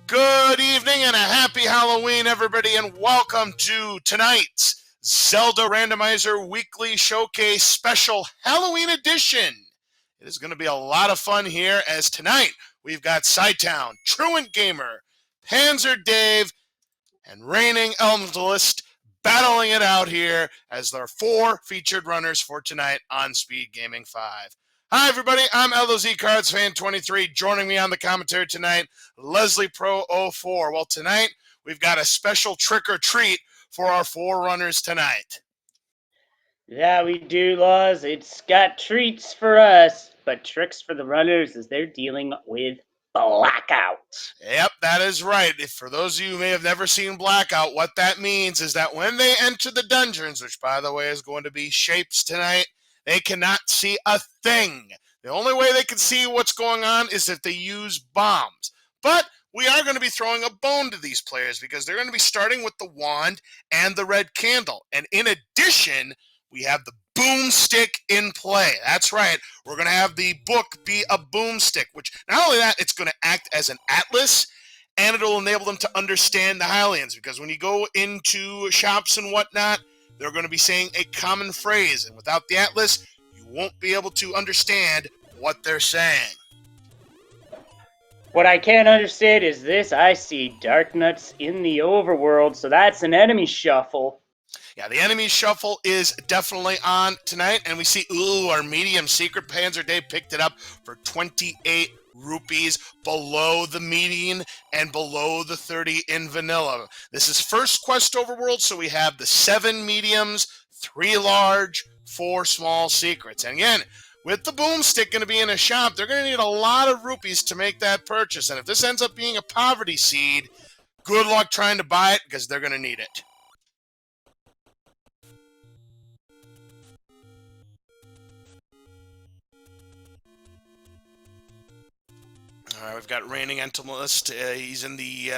Good evening and a happy Halloween, everybody, and welcome to tonight's Zelda Randomizer Weekly Showcase Special Halloween Edition. It is going to be a lot of fun here, as tonight we've got Sci-Town, Truant Gamer, Panzer Dave, and Reigning Elementalist battling it out here as their four featured runners for tonight on Speed Gaming 5. Hi, everybody. I'm LOZ Cards Fan 23. Joining me on the commentary tonight, Leslie Pro 04. Well, tonight we've got a special trick or treat for our four runners tonight. Yeah, we do, Laws. It's got treats for us, but tricks for the runners as they're dealing with Blackout. Yep, that is right. For those of you who may have never seen Blackout, what that means is that when they enter the dungeons, which, by the way, is going to be shapes tonight, they cannot see a thing. The only way they can see what's going on is if they use bombs. But we are going to be throwing a bone to these players because they're going to be starting with the wand and the red candle. And in addition, we have the boomstick in play. That's right. We're going to have the book be a boomstick, which not only that, it's going to act as an atlas, and it'll enable them to understand the Hylians. Because when you go into shops and whatnot, they're going to be saying a common phrase, and without the atlas, you won't be able to understand what they're saying. What I can't understand is this. I see Dark Nuts in the overworld, so that's an enemy shuffle. Yeah, the enemy shuffle is definitely on tonight, and we see, our medium secret Panzer Dave picked it up for 28 rupees, below the median and below the 30 in vanilla. This is first quest overworld, so we have the 7 mediums, 3 large, 4 small secrets. And again, with the boomstick going to be in a shop, they're going to need a lot of rupees to make that purchase. And if this ends up being a poverty seed, good luck trying to buy it because they're going to need it. All right, we've got Reigning Elementalist. He's in the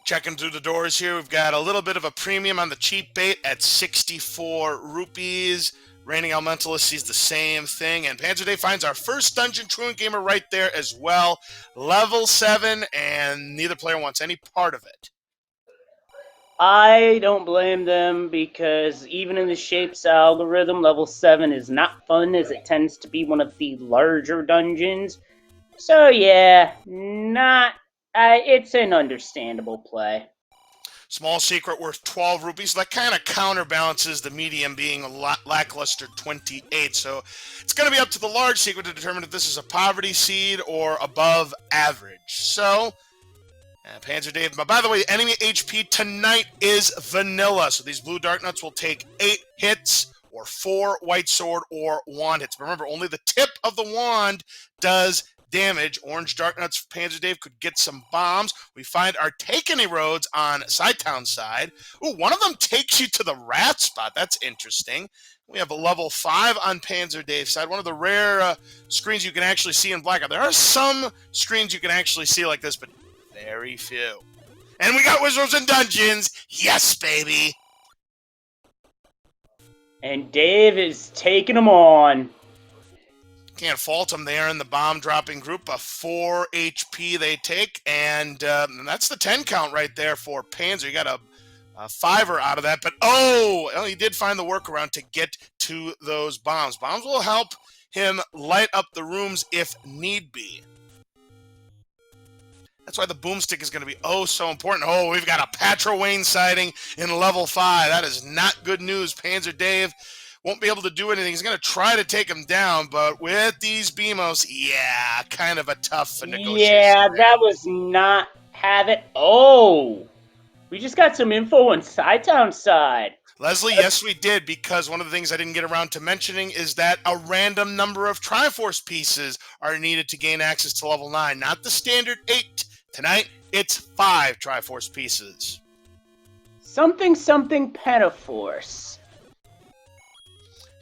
checking through the doors here. We've got a little bit of a premium on the cheap bait at 64 rupees. Reigning Elementalist sees the same thing. And Panzer Dave finds our first Dungeon Truant Gamer right there as well. Level 7, and neither player wants any part of it. I don't blame them because even in the Shapes algorithm, level 7 is not fun as it tends to be one of the larger dungeons. So yeah, it's an understandable play. Small secret worth 12 rupees. That kind of counterbalances the medium being a lackluster 28. So it's going to be up to the large secret to determine if this is a poverty seed or above average. So, Panzer Dave. But by the way, the enemy HP tonight is vanilla. So these blue Dark Nuts will take 8 hits or 4 white sword or wand hits. But remember, only the tip of the wand does damage. Orange Dark Nuts Panzer Dave could get some bombs. We find our Taken roads on Sci-Town side. Ooh, one of them takes you to the rat spot. That's interesting. We have a level 5 on Panzer Dave's side. One of the rare screens you can actually see in Blackout. There are some screens you can actually see like this, but very few. And we got Wizards and Dungeons. Yes, baby. And Dave is taking them on. Can't fault them. They are in the bomb-dropping group. A 4 HP they take, and that's the 10 count right there for Panzer. You got a 5er out of that, but he did find the workaround to get to those bombs. Bombs will help him light up the rooms if need be. That's why the boomstick is going to be so important. Oh, we've got a Patra Wayne sighting in level 5. That is not good news. Panzer Dave won't be able to do anything. He's going to try to take him down, but with these BMOs, yeah, kind of a tough negotiation. Yeah, that was not have it. Oh, we just got some info on Sci-Town side. Leslie, yes, we did, because one of the things I didn't get around to mentioning is that a random number of Triforce pieces are needed to gain access to level 9, not the standard 8. Tonight, it's 5 Triforce pieces. Something Pentaforce.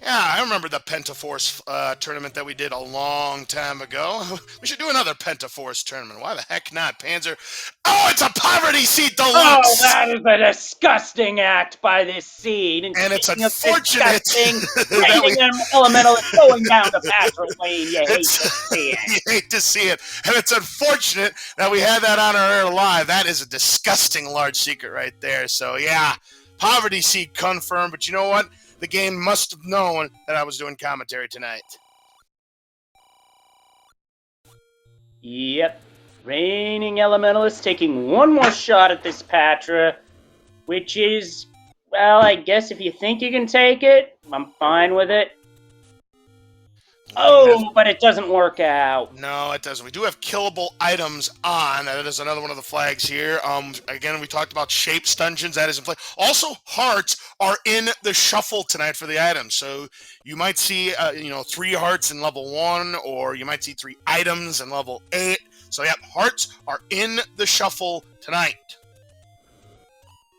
Yeah, I remember the Pentaforce tournament that we did a long time ago. We should do another Pentaforce tournament. Why the heck not, Panzer? Oh, it's a Poverty Seat Oh, Deluxe! that is a disgusting act by this seed. And And it's speaking of unfortunate disgusting, that raining we... elemental is going down the Patra Lane. You hate It's to see it. you hate to see it, and it's unfortunate that we had that on our air live. That is a disgusting large secret right there. So yeah, Poverty Seat confirmed. But you know what? The game must have known that I was doing commentary tonight. Yep. Raining Elementalist taking one more shot at this Patra, which is, well, I guess if you think you can take it, I'm fine with it. Oh, but it doesn't work out. No, it doesn't. We do have killable items on. That is another one of the flags here. Again, we talked about shapes dungeons. That is in play. Also, hearts are in the shuffle tonight for the items. So you might see, 3 hearts in level 1, or you might see 3 items in level 8. So, yeah, hearts are in the shuffle tonight.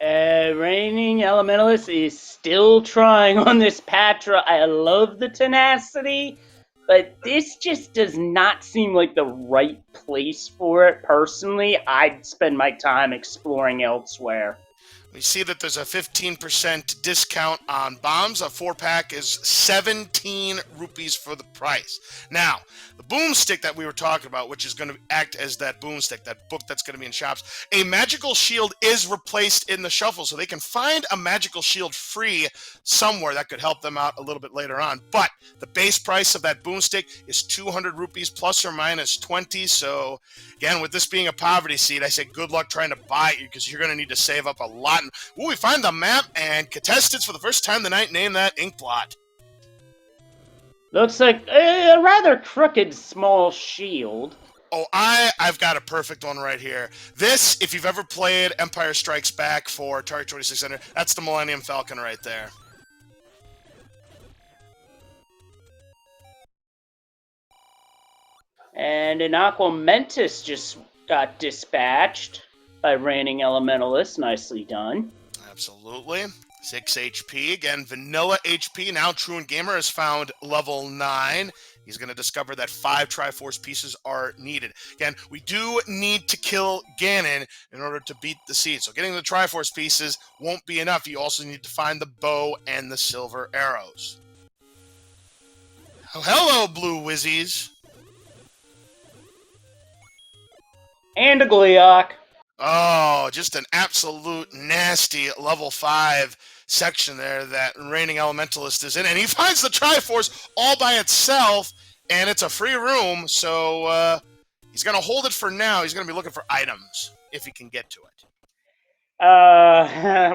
Raining Elementalist is still trying on this Patra. I love the tenacity, but this just does not seem like the right place for it. Personally, I'd spend my time exploring elsewhere. We see that there's a 15% discount on bombs. A 4-pack is 17 rupees for the price. Now, the boomstick that we were talking about, which is going to act as that boomstick, that book that's going to be in shops, a magical shield is replaced in the shuffle, so they can find a magical shield free somewhere. That could help them out a little bit later on. But the base price of that boomstick is 200 rupees plus or minus 20. So, again, with this being a poverty seed, I say good luck trying to buy it because you're going to need to save up a lot. Ooh, we find the map, and contestants for the first time tonight name that ink blot. Looks like a rather crooked small shield. Oh, I've got a perfect one right here. This, if you've ever played Empire Strikes Back for Atari 2600, that's the Millennium Falcon right there. And an Aquamentus just got dispatched by Raining Elementalist. Nicely done. Absolutely. 6 HP. Again, vanilla HP. Now Truant Gamer has found level 9. He's going to discover that 5 Triforce pieces are needed. Again, we do need to kill Ganon in order to beat the seed. So getting the Triforce pieces won't be enough. You also need to find the bow and the silver arrows. Oh, hello, Blue Wizzies. And a Gleeok. Oh, just an absolute nasty level 5 section there that Raining Elementalist is in. And he finds the Triforce all by itself, and it's a free room, so he's going to hold it for now. He's going to be looking for items, if he can get to it.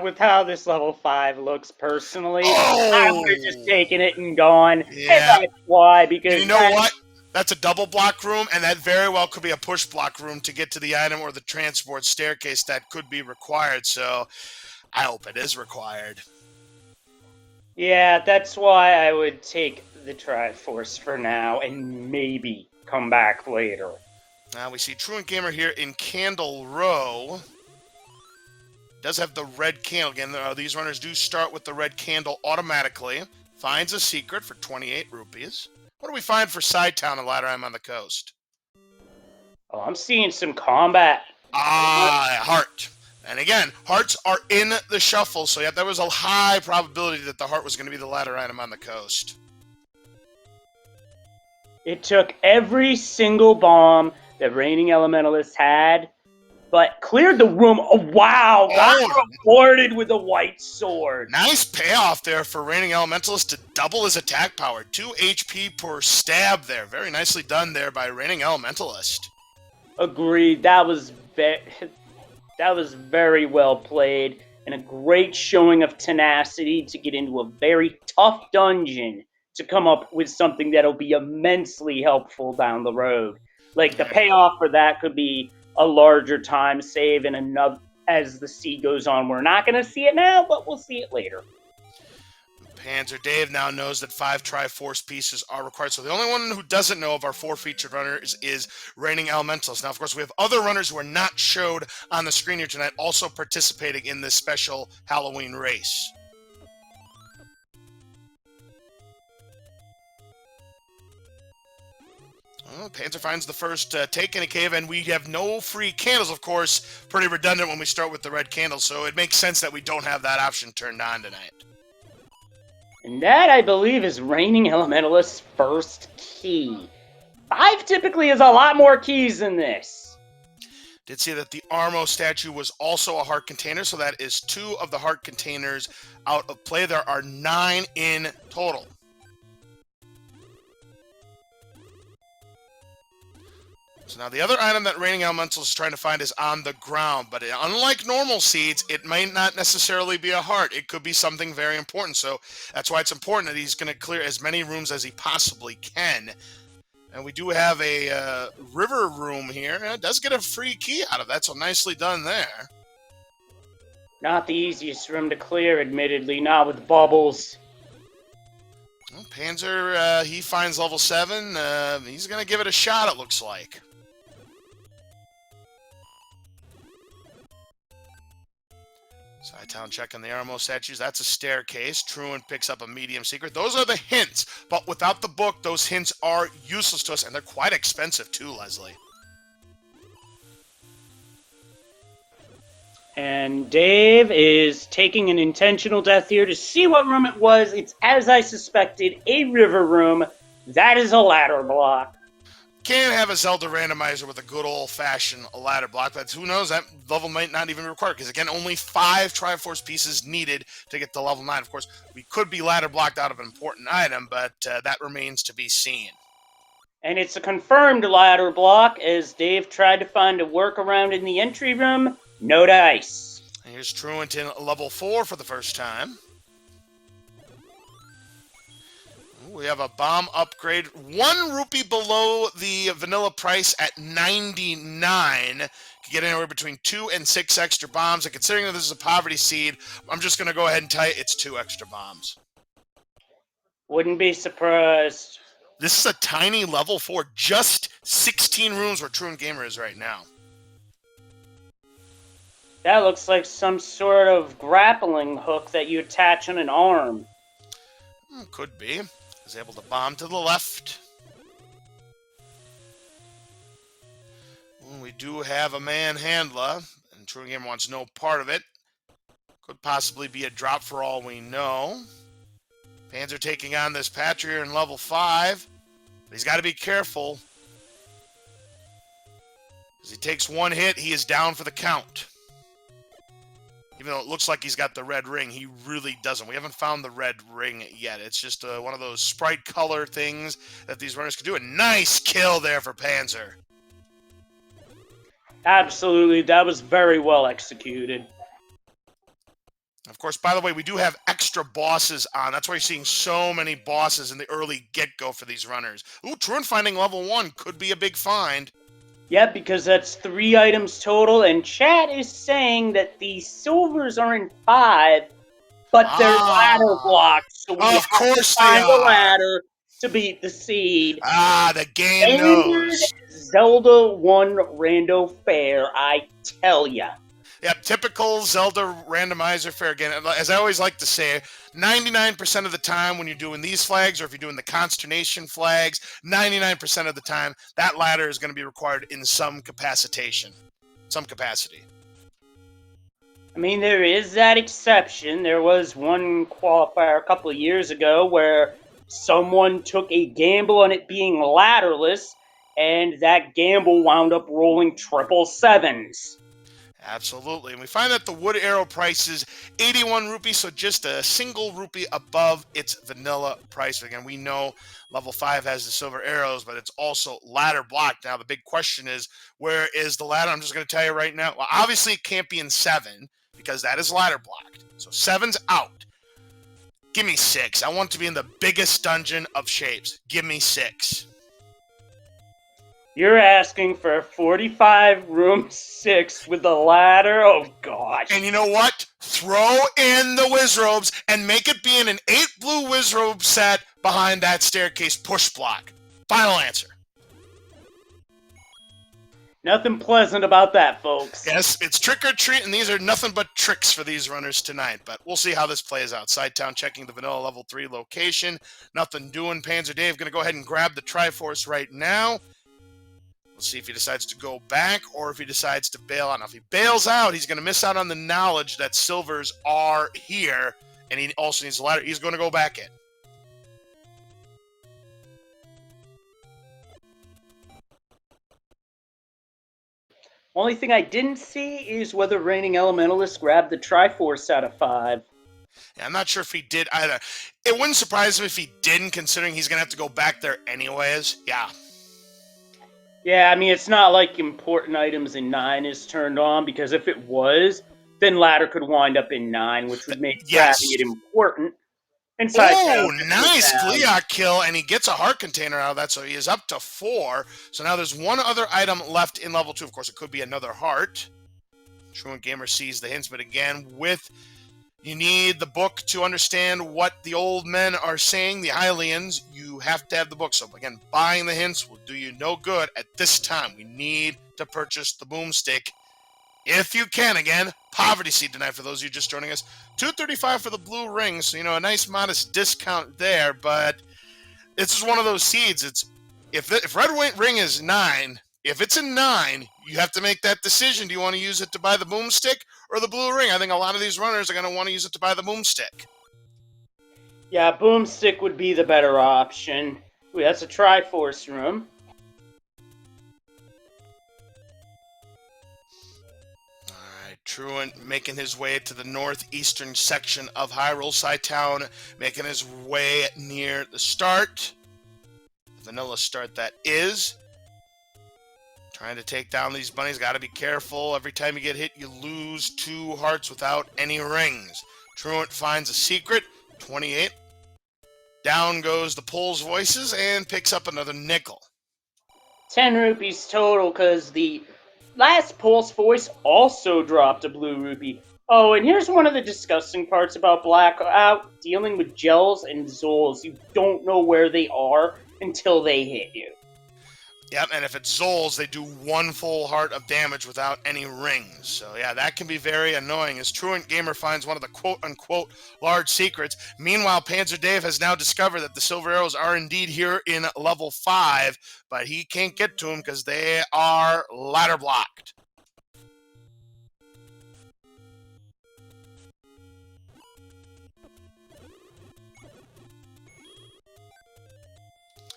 With how this level 5 looks personally, Oh! I would have just taken it and gone. Yeah. And that's why, because... And you know what? That's a double block room, and that very well could be a push block room to get to the item or the transport staircase that could be required, so I hope it is required. Yeah, that's why I would take the Triforce for now and maybe come back later. Now we see Truant Gamer here in Candle Row. Does have the red candle. Again, these runners do start with the red candle automatically. Finds a secret for 28 rupees. What do we find for Side Town and Ladderheim on the coast? Oh, I'm seeing some combat. Ah, heart. And again, hearts are in the shuffle, so yeah, there was a high probability that the heart was going to be the ladder item on the coast. It took every single bomb that Raining Elementalist had, but cleared the room. Oh, wow! Got rewarded with a white sword. Nice payoff there for Raining Elementalist to double his attack power. 2 HP per stab there. Very nicely done there by Raining Elementalist. Agreed. That was very well played, and a great showing of tenacity to get into a very tough dungeon to come up with something that'll be immensely helpful down the road. Like, the payoff for that could be a larger time save and another as the sea goes on. We're not going to see it now, but we'll see it later. Panzer Dave now knows that 5 Triforce pieces are required. So the only one who doesn't know of our 4 featured runners is Raining Elementals. Now, of course, we have other runners who are not showed on the screen here tonight also participating in this special Halloween race. Well, Panzer finds the first take in a cave, and we have no free candles, of course. Pretty redundant when we start with the red candles, so it makes sense that we don't have that option turned on tonight. And that, I believe, is Reigning Elementalist's first key. 5 typically is a lot more keys than this. Did see that the Armo statue was also a heart container, so that is 2 of the heart containers out of play. There are 9 in total. So now the other item that Reigning Elemental is trying to find is on the ground, but unlike normal seeds, it might not necessarily be a heart. It could be something very important, so that's why it's important that he's going to clear as many rooms as he possibly can. And we do have a river room here. It does get a free key out of that, so nicely done there. Not the easiest room to clear, admittedly, not with bubbles. Well, Panzer, he finds level 7. He's going to give it a shot, it looks like. Side-town checking the Armo statues. That's a staircase. Truant picks up a medium secret. Those are the hints, but without the book, those hints are useless to us, and they're quite expensive too, Leslie. And Dave is taking an intentional death here to see what room it was. It's, as I suspected, a river room. That is a ladder block. Can't have a Zelda randomizer with a good old-fashioned ladder block, but who knows, that level might not even be required, because again, only 5 Triforce pieces needed to get to level 9. Of course, we could be ladder blocked out of an important item, but that remains to be seen. And it's a confirmed ladder block, as Dave tried to find a workaround in the entry room. No dice. And here's Truant in level 4 for the first time. We have a bomb upgrade. 1 rupee below the vanilla price at 99. Can get anywhere between 2 and 6 extra bombs. And considering that this is a poverty seed, I'm just going to go ahead and tell you it's 2 extra bombs. Wouldn't be surprised. This is a tiny level 4. Just 16 rooms where Truant Gamer is right now. That looks like some sort of grappling hook that you attach on an arm. Could be. Is able to bomb to the left. We do have a man-handler, and Truant Gamer wants no part of it. Could possibly be a drop for all we know. Panzer taking on this Patriot in level 5. But he's got to be careful. As he takes 1 hit, he is down for the count. Even though it looks like he's got the red ring, he really doesn't. We haven't found the red ring yet. It's just one of those sprite color things that these runners can do. A nice kill there for Panzer. Absolutely, that was very well executed. Of course, by the way, we do have extra bosses on. That's why you're seeing so many bosses in the early get-go for these runners. Ooh, Truant finding level 1 could be a big find. Yep, because that's 3 items total, and chat is saying that the silvers are in 5, but they're ladder blocks, so we have to find the ladder to beat the seed. The game knows. Zelda 1 rando fair, I tell ya. Yep, typical Zelda randomizer fair. Again, as I always like to say, 99% of the time when you're doing these flags, or if you're doing the consternation flags, 99% of the time, that ladder is going to be required in some capacity. I mean, there is that exception. There was one qualifier a couple of years ago where someone took a gamble on it being ladderless, and that gamble wound up rolling 777s. Absolutely. And we find that the wood arrow price is 81 rupees, so just a single rupee above its vanilla price. Again, we know level 5 has the silver arrows, but it's also ladder blocked. Now, the big question is, where is the ladder? I'm just going to tell you right now. Well, obviously, it can't be in 7, because that is ladder blocked. So 7's out. Give me 6. I want it to be in the biggest dungeon of shapes. Give me 6. You're asking for a 45 room 6 with a ladder? Oh, gosh. And you know what? Throw in the Wizrobes and make it be in an 8 blue Wizrobe set behind that staircase push block. Final answer. Nothing pleasant about that, folks. Yes, it's trick or treat, and these are nothing but tricks for these runners tonight. But we'll see how this plays out. Sidetown checking the vanilla level 3 location. Nothing doing. Panzer Dave going to go ahead and grab the Triforce right now. We'll see if he decides to go back or if he decides to bail out. Now, if he bails out, he's going to miss out on the knowledge that silvers are here, and he also needs a ladder. He's going to go back in. Only thing I didn't see is whether Reigning Elementalist grabbed the Triforce out of 5. Yeah, I'm not sure if he did either. It wouldn't surprise him if he didn't, considering he's going to have to go back there anyways. Yeah. Yeah, I mean, it's not like important items in 9 is turned on, because if it was, then ladder could wind up in 9, which would make grabbing it important. Oh, nice Gleeok kill, and he gets a heart container out of that, so he is up to 4. So now there's one other item left in level 2. Of course, it could be another heart. Truant Gamer sees the hints, but again, you need the book to understand what the old men are saying, the Hylians. You have to have the book. So again, buying the hints will do you no good at this time. We need to purchase the boomstick. If you can, again, Poverty Seed tonight for those of you just joining us. $2.35 for the blue ring, so a nice modest discount there. But this is one of those seeds. If red ring is 9, if it's a 9, you have to make that decision. Do you want to use it to buy the boomstick or the blue ring? I think a lot of these runners are going to want to use it to buy the boomstick. Yeah, boomstick would be the better option. Ooh, that's a Triforce room. Truant making his way to the northeastern section of Hyrule. Town making his way near the start. The vanilla start, that is. Trying to take down these bunnies. Got to be careful. Every time you get hit, you lose 2 hearts without any rings. Truant finds a secret. 28. Down goes the Pole's Voices and picks up another nickel. 10 rupees total, because the last Pulse Voice also dropped a blue rupee. Oh, and here's one of the disgusting parts about Blackout. Dealing with gels and Zols. You don't know where they are until they hit you. Yep, and if it's Zols, they do 1 full heart of damage without any rings. So yeah, that can be very annoying as Truant Gamer finds one of the quote-unquote large secrets. Meanwhile, Panzer Dave has now discovered that the silver arrows are indeed here in level 5, but he can't get to them because they are ladder blocked.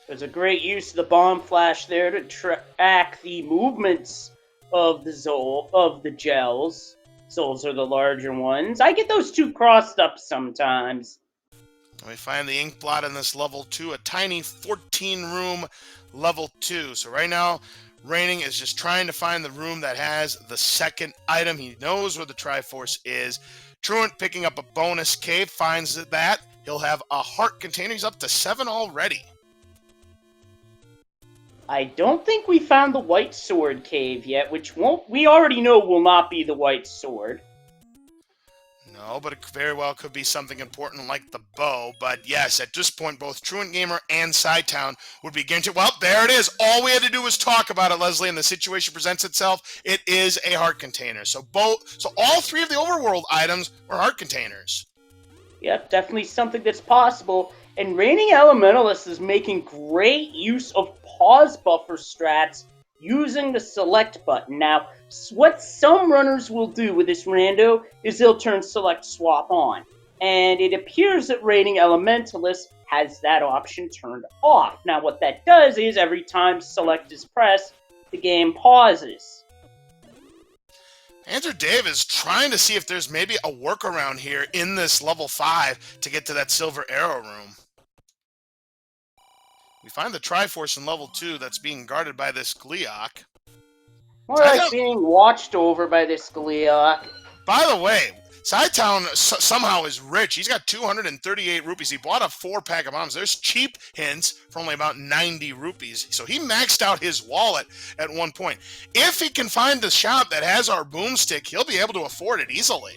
There's a great use of the bomb flash there to track the movements of the gels. Zols are the larger ones. I get those 2 crossed up sometimes. We find the ink blot in this level 2, a tiny 14-room level 2. So right now, Reigning is just trying to find the room that has the second item. He knows where the Triforce is. Truant picking up a bonus cave, finds that. He'll have a heart container. He's up to 7 already. I don't think we found the White Sword cave yet, which we already know will not be the White Sword. No, but it very well could be something important like the bow. But yes, at this point, both Truant Gamer and Town would be guaranteed. Well, there it is. All we had to do was talk about it, Leslie, and the situation presents itself. It is a heart container. So all 3 of the overworld items were heart containers. Yep, definitely something that's possible. And Reigning Elementalist is making great use of pause buffer strats using the select button. Now, what some runners will do with this rando is they'll turn select swap on. And it appears that Reigning Elementalist has that option turned off. Now, what that does is every time select is pressed, the game pauses. Andrew Dave is trying to see if there's maybe a workaround here in this level 5 to get to that silver arrow room. We find the Triforce in level 2 that's being guarded by this Gleeok. More like being watched over by this Gleeok. By the way, Town somehow is rich. He's got 238 rupees. He bought a 4-pack of bombs. There's cheap hints for only about 90 rupees. So he maxed out his wallet at one point. If he can find the shop that has our boomstick, he'll be able to afford it easily.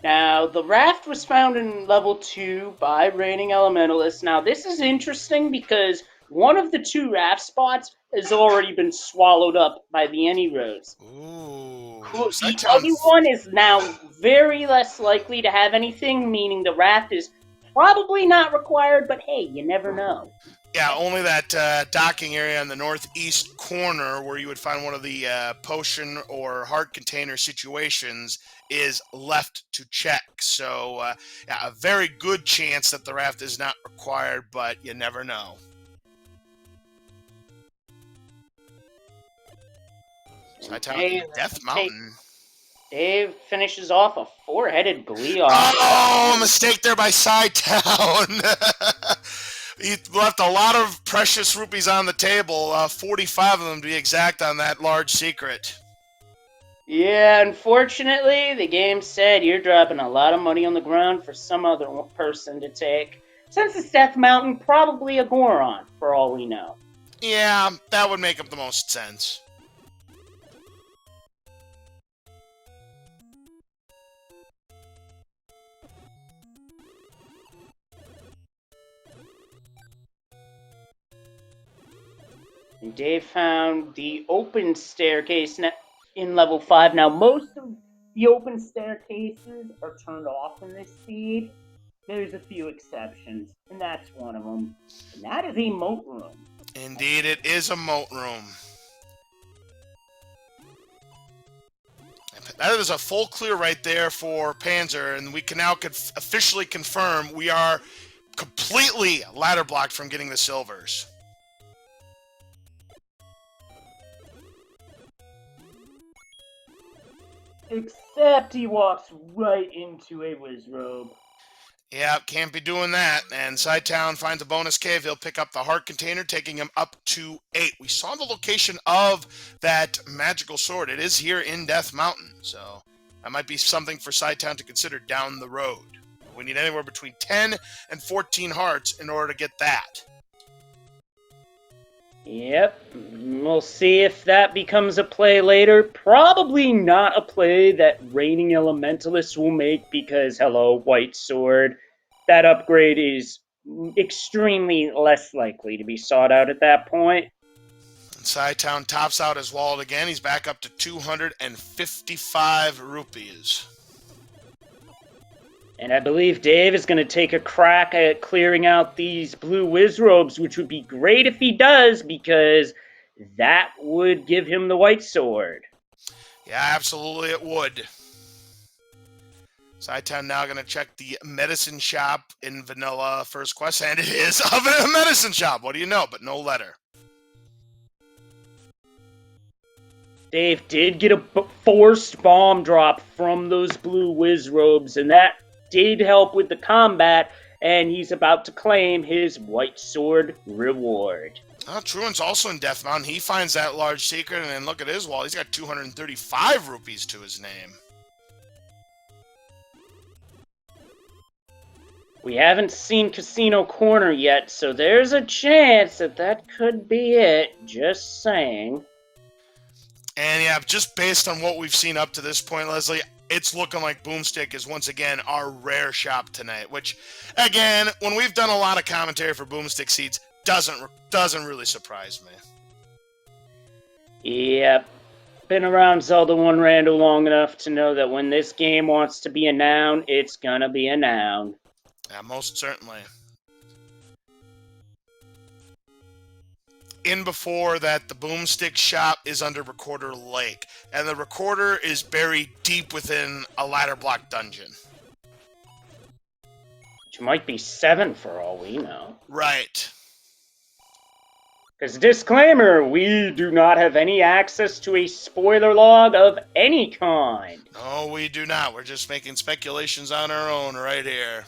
Now, the raft was found in level 2 by Reigning Elementalist. Now, this is interesting because one of the 2 raft spots has already been swallowed up by the Any-Rose. Ooh. The other one is now very less likely to have anything, meaning the raft is probably not required, but hey, you never know. Yeah, only that docking area in the northeast corner where you would find one of the potion or heart container situations is left to check. So, yeah, a very good chance that the raft is not required, but you never know. Sci-Town in Death Mountain. Dave finishes off a four-headed Gleeok. Oh, mistake there by Sci-Town. He left a lot of precious rupees on the table, 45 of them to be exact on that large secret. Yeah, unfortunately, the game said you're dropping a lot of money on the ground for some other person to take. Since it's Death Mountain, probably a Goron, for all we know. Yeah, that would make the most sense. And Dave found the open staircase in level 5. Now, most of the open staircases are turned off in this speed. There's a few exceptions, and that's one of them. And that is a moat room. Indeed, it is a moat room. That is a full clear right there for Panzer, and we can now officially confirm we are completely ladder blocked from getting the silvers. Except he walks right into a Wizrobe. Yeah, can't be doing that. And Sci-Town finds a bonus cave. He'll pick up the heart container, taking him up to 8. We saw the location of that magical sword. It is here in Death Mountain, so that might be something for Sci-Town to consider down the road. We need anywhere between 10 and 14 hearts in order to get that. Yep, we'll see if that becomes a play later. Probably not a play that Reigning Elementalists will make because, hello, White Sword. That upgrade is extremely less likely to be sought out at that point. Sci-Town tops out his wallet again. He's back up to 255 rupees. And I believe Dave is going to take a crack at clearing out these blue Wizrobes, which would be great if he does, because that would give him the White Sword. Yeah, absolutely it would. Sci-Town now going to check the medicine shop in Vanilla First Quest, and it is a medicine shop. What do you know? But no letter. Dave did get a forced bomb drop from those blue Wizrobes, and that did help with the combat, and he's about to claim his White Sword reward. Truant's also in Death Mountain. He finds that large secret, and then look at his wall. He's got 235 rupees to his name. We haven't seen Casino Corner yet, so there's a chance that that could be it. Just saying. And yeah, just based on what we've seen up to this point, Leslie, it's looking like Boomstick is once again our rare shop tonight, which, again, when we've done a lot of commentary for Boomstick seeds, doesn't really surprise me. Yep. Been around Zelda 1 Rando long enough to know that when this game wants to be a noun, it's gonna be a noun. Yeah, most certainly. In before that, the Boomstick shop is under Recorder Lake, and the Recorder is buried deep within a ladder block dungeon. Which might be 7 for all we know. Right. Because disclaimer, we do not have any access to a spoiler log of any kind. No, we do not. We're just making speculations on our own right here.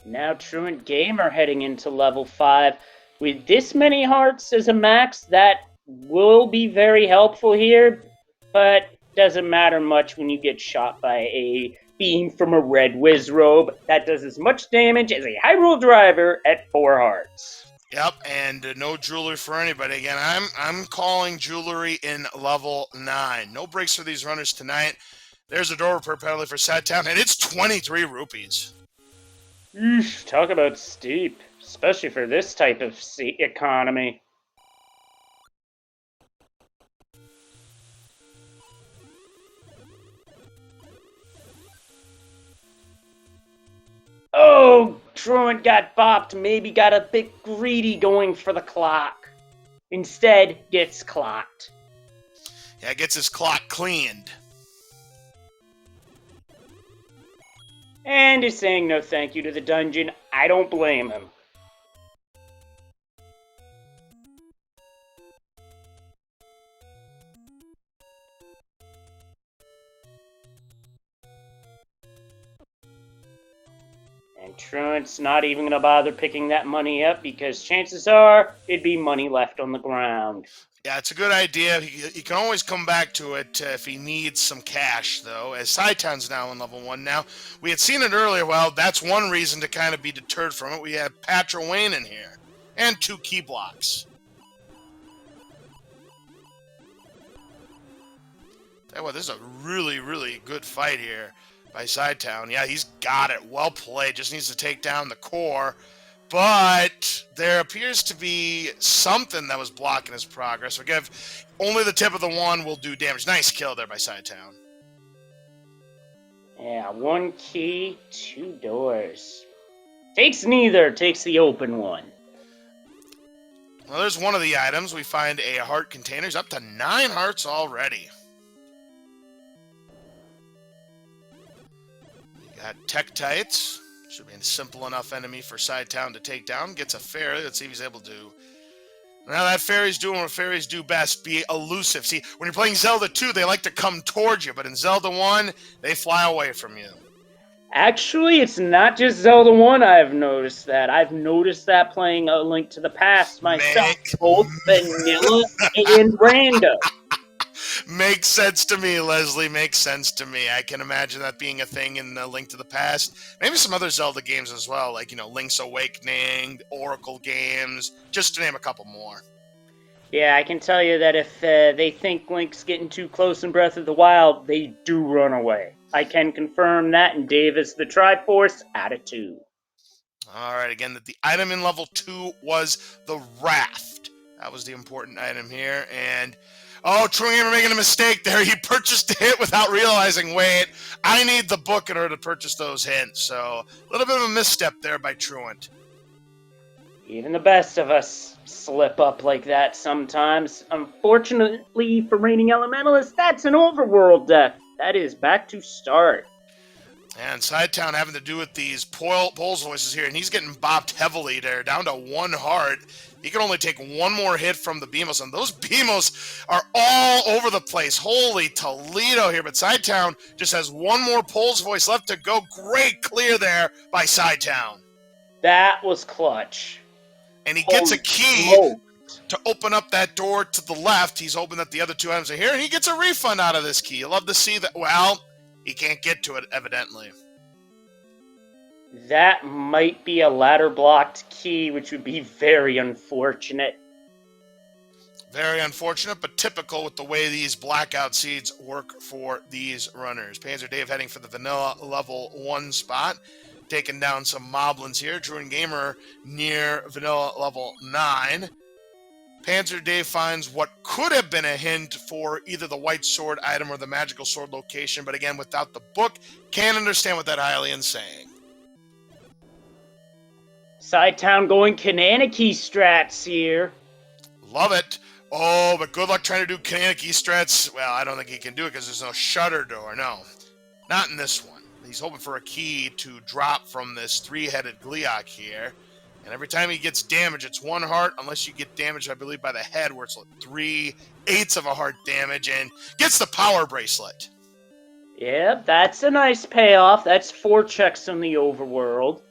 Now Truant Gamer heading into level 5. With this many hearts as a max, that will be very helpful here, but doesn't matter much when you get shot by a beam from a red Wizrobe. That does as much damage as a Hyrule Driver at 4 hearts. Yep, and no jewelry for anybody. Again, I'm calling jewelry in level 9. No breaks for these runners tonight. There's a door repair penalty for Sat Town, and it's 23 rupees. Talk about steep. especially for this type of economy. Oh, Truant got bopped, maybe got a bit greedy going for the clock. Instead, gets clocked. Yeah, gets his clock cleaned. And is saying no thank you to the dungeon. I don't blame him. And Truant's not even going to bother picking that money up because chances are it'd be money left on the ground. Yeah, it's a good idea. He can always come back to it if he needs some cash, though, as Sci-Town's now in level 1 now. We had seen it earlier. Well, that's one reason to kind of be deterred from it. We have Patra Wayne in here, and 2 key blocks. Tell you what, this is a really, really good fight here by Sci-Town. Yeah, he's got it. Well played. Just needs to take down the core. But there appears to be something that was blocking his progress. So give only the tip of the one will do damage. Nice kill there by Sci-Town. Yeah, 1 key, 2 doors. Takes neither, takes the open one. Well, there's one of the items. We find a heart container. He's up to 9 hearts already. We got Tektites. Should be a simple enough enemy for Sci-Town to take down. Gets a fairy. Let's see if he's able to. Now that fairy's doing what fairies do best, be elusive. See, when you're playing Zelda 2, they like to come towards you, but in Zelda 1, they fly away from you. Actually, it's not just Zelda 1 I've noticed that. I've noticed that playing A Link to the Past myself, both vanilla and random. Makes sense to me, Leslie. Makes sense to me. I can imagine that being a thing in A Link to the Past. Maybe some other Zelda games as well, like, Link's Awakening, Oracle games, just to name a couple more. Yeah, I can tell you that if they think Link's getting too close in Breath of the Wild, they do run away. I can confirm that in Davis the Triforce out of 2. All right, again, that the item in level 2 was the Raft. That was the important item here, and... Oh, True Gamer making a mistake there. He purchased a hit without realizing, wait, I need the book in order to purchase those hints. So, a little bit of a misstep there by Truant. Even the best of us slip up like that sometimes. Unfortunately for Reigning Elementalist, that's an overworld death. That is back to start. And Sci-Town having to do with these Poles voices here, and he's getting bopped heavily there, down to 1 heart. He can only take 1 more hit from the Beamos, and those Beamos are all over the place. Holy Toledo here, but Sci-Town just has 1 more Pole's voice left to go. Great clear there by Sci-Town. That was clutch. And he gets a key to open up that door to the left. He's hoping that the other 2 items are here, and he gets a refund out of this key. You love to see that. Well, he can't get to it, evidently. That might be a ladder-blocked key, which would be very unfortunate. Very unfortunate, but typical with the way these blackout seeds work for these runners. Panzer Dave heading for the vanilla level 1 spot. Taking down some moblins here. Druid Gamer near vanilla level 9. Panzer Dave finds what could have been a hint for either the white sword item or the magical sword location, but again, without the book, can't understand what that Hylian's saying. Sci-Town going Kananaki strats here. Love it. Oh, but good luck trying to do Kananaki strats. Well, I don't think he can do it because there's no shutter door. No, not in this one. He's hoping for a key to drop from this 3-headed Gliok here. And every time he gets damage, it's 1 heart, unless you get damaged, I believe, by the head, where it's like 3/8 of a heart damage, and gets the power bracelet. Yep, that's a nice payoff. That's 4 checks on the overworld.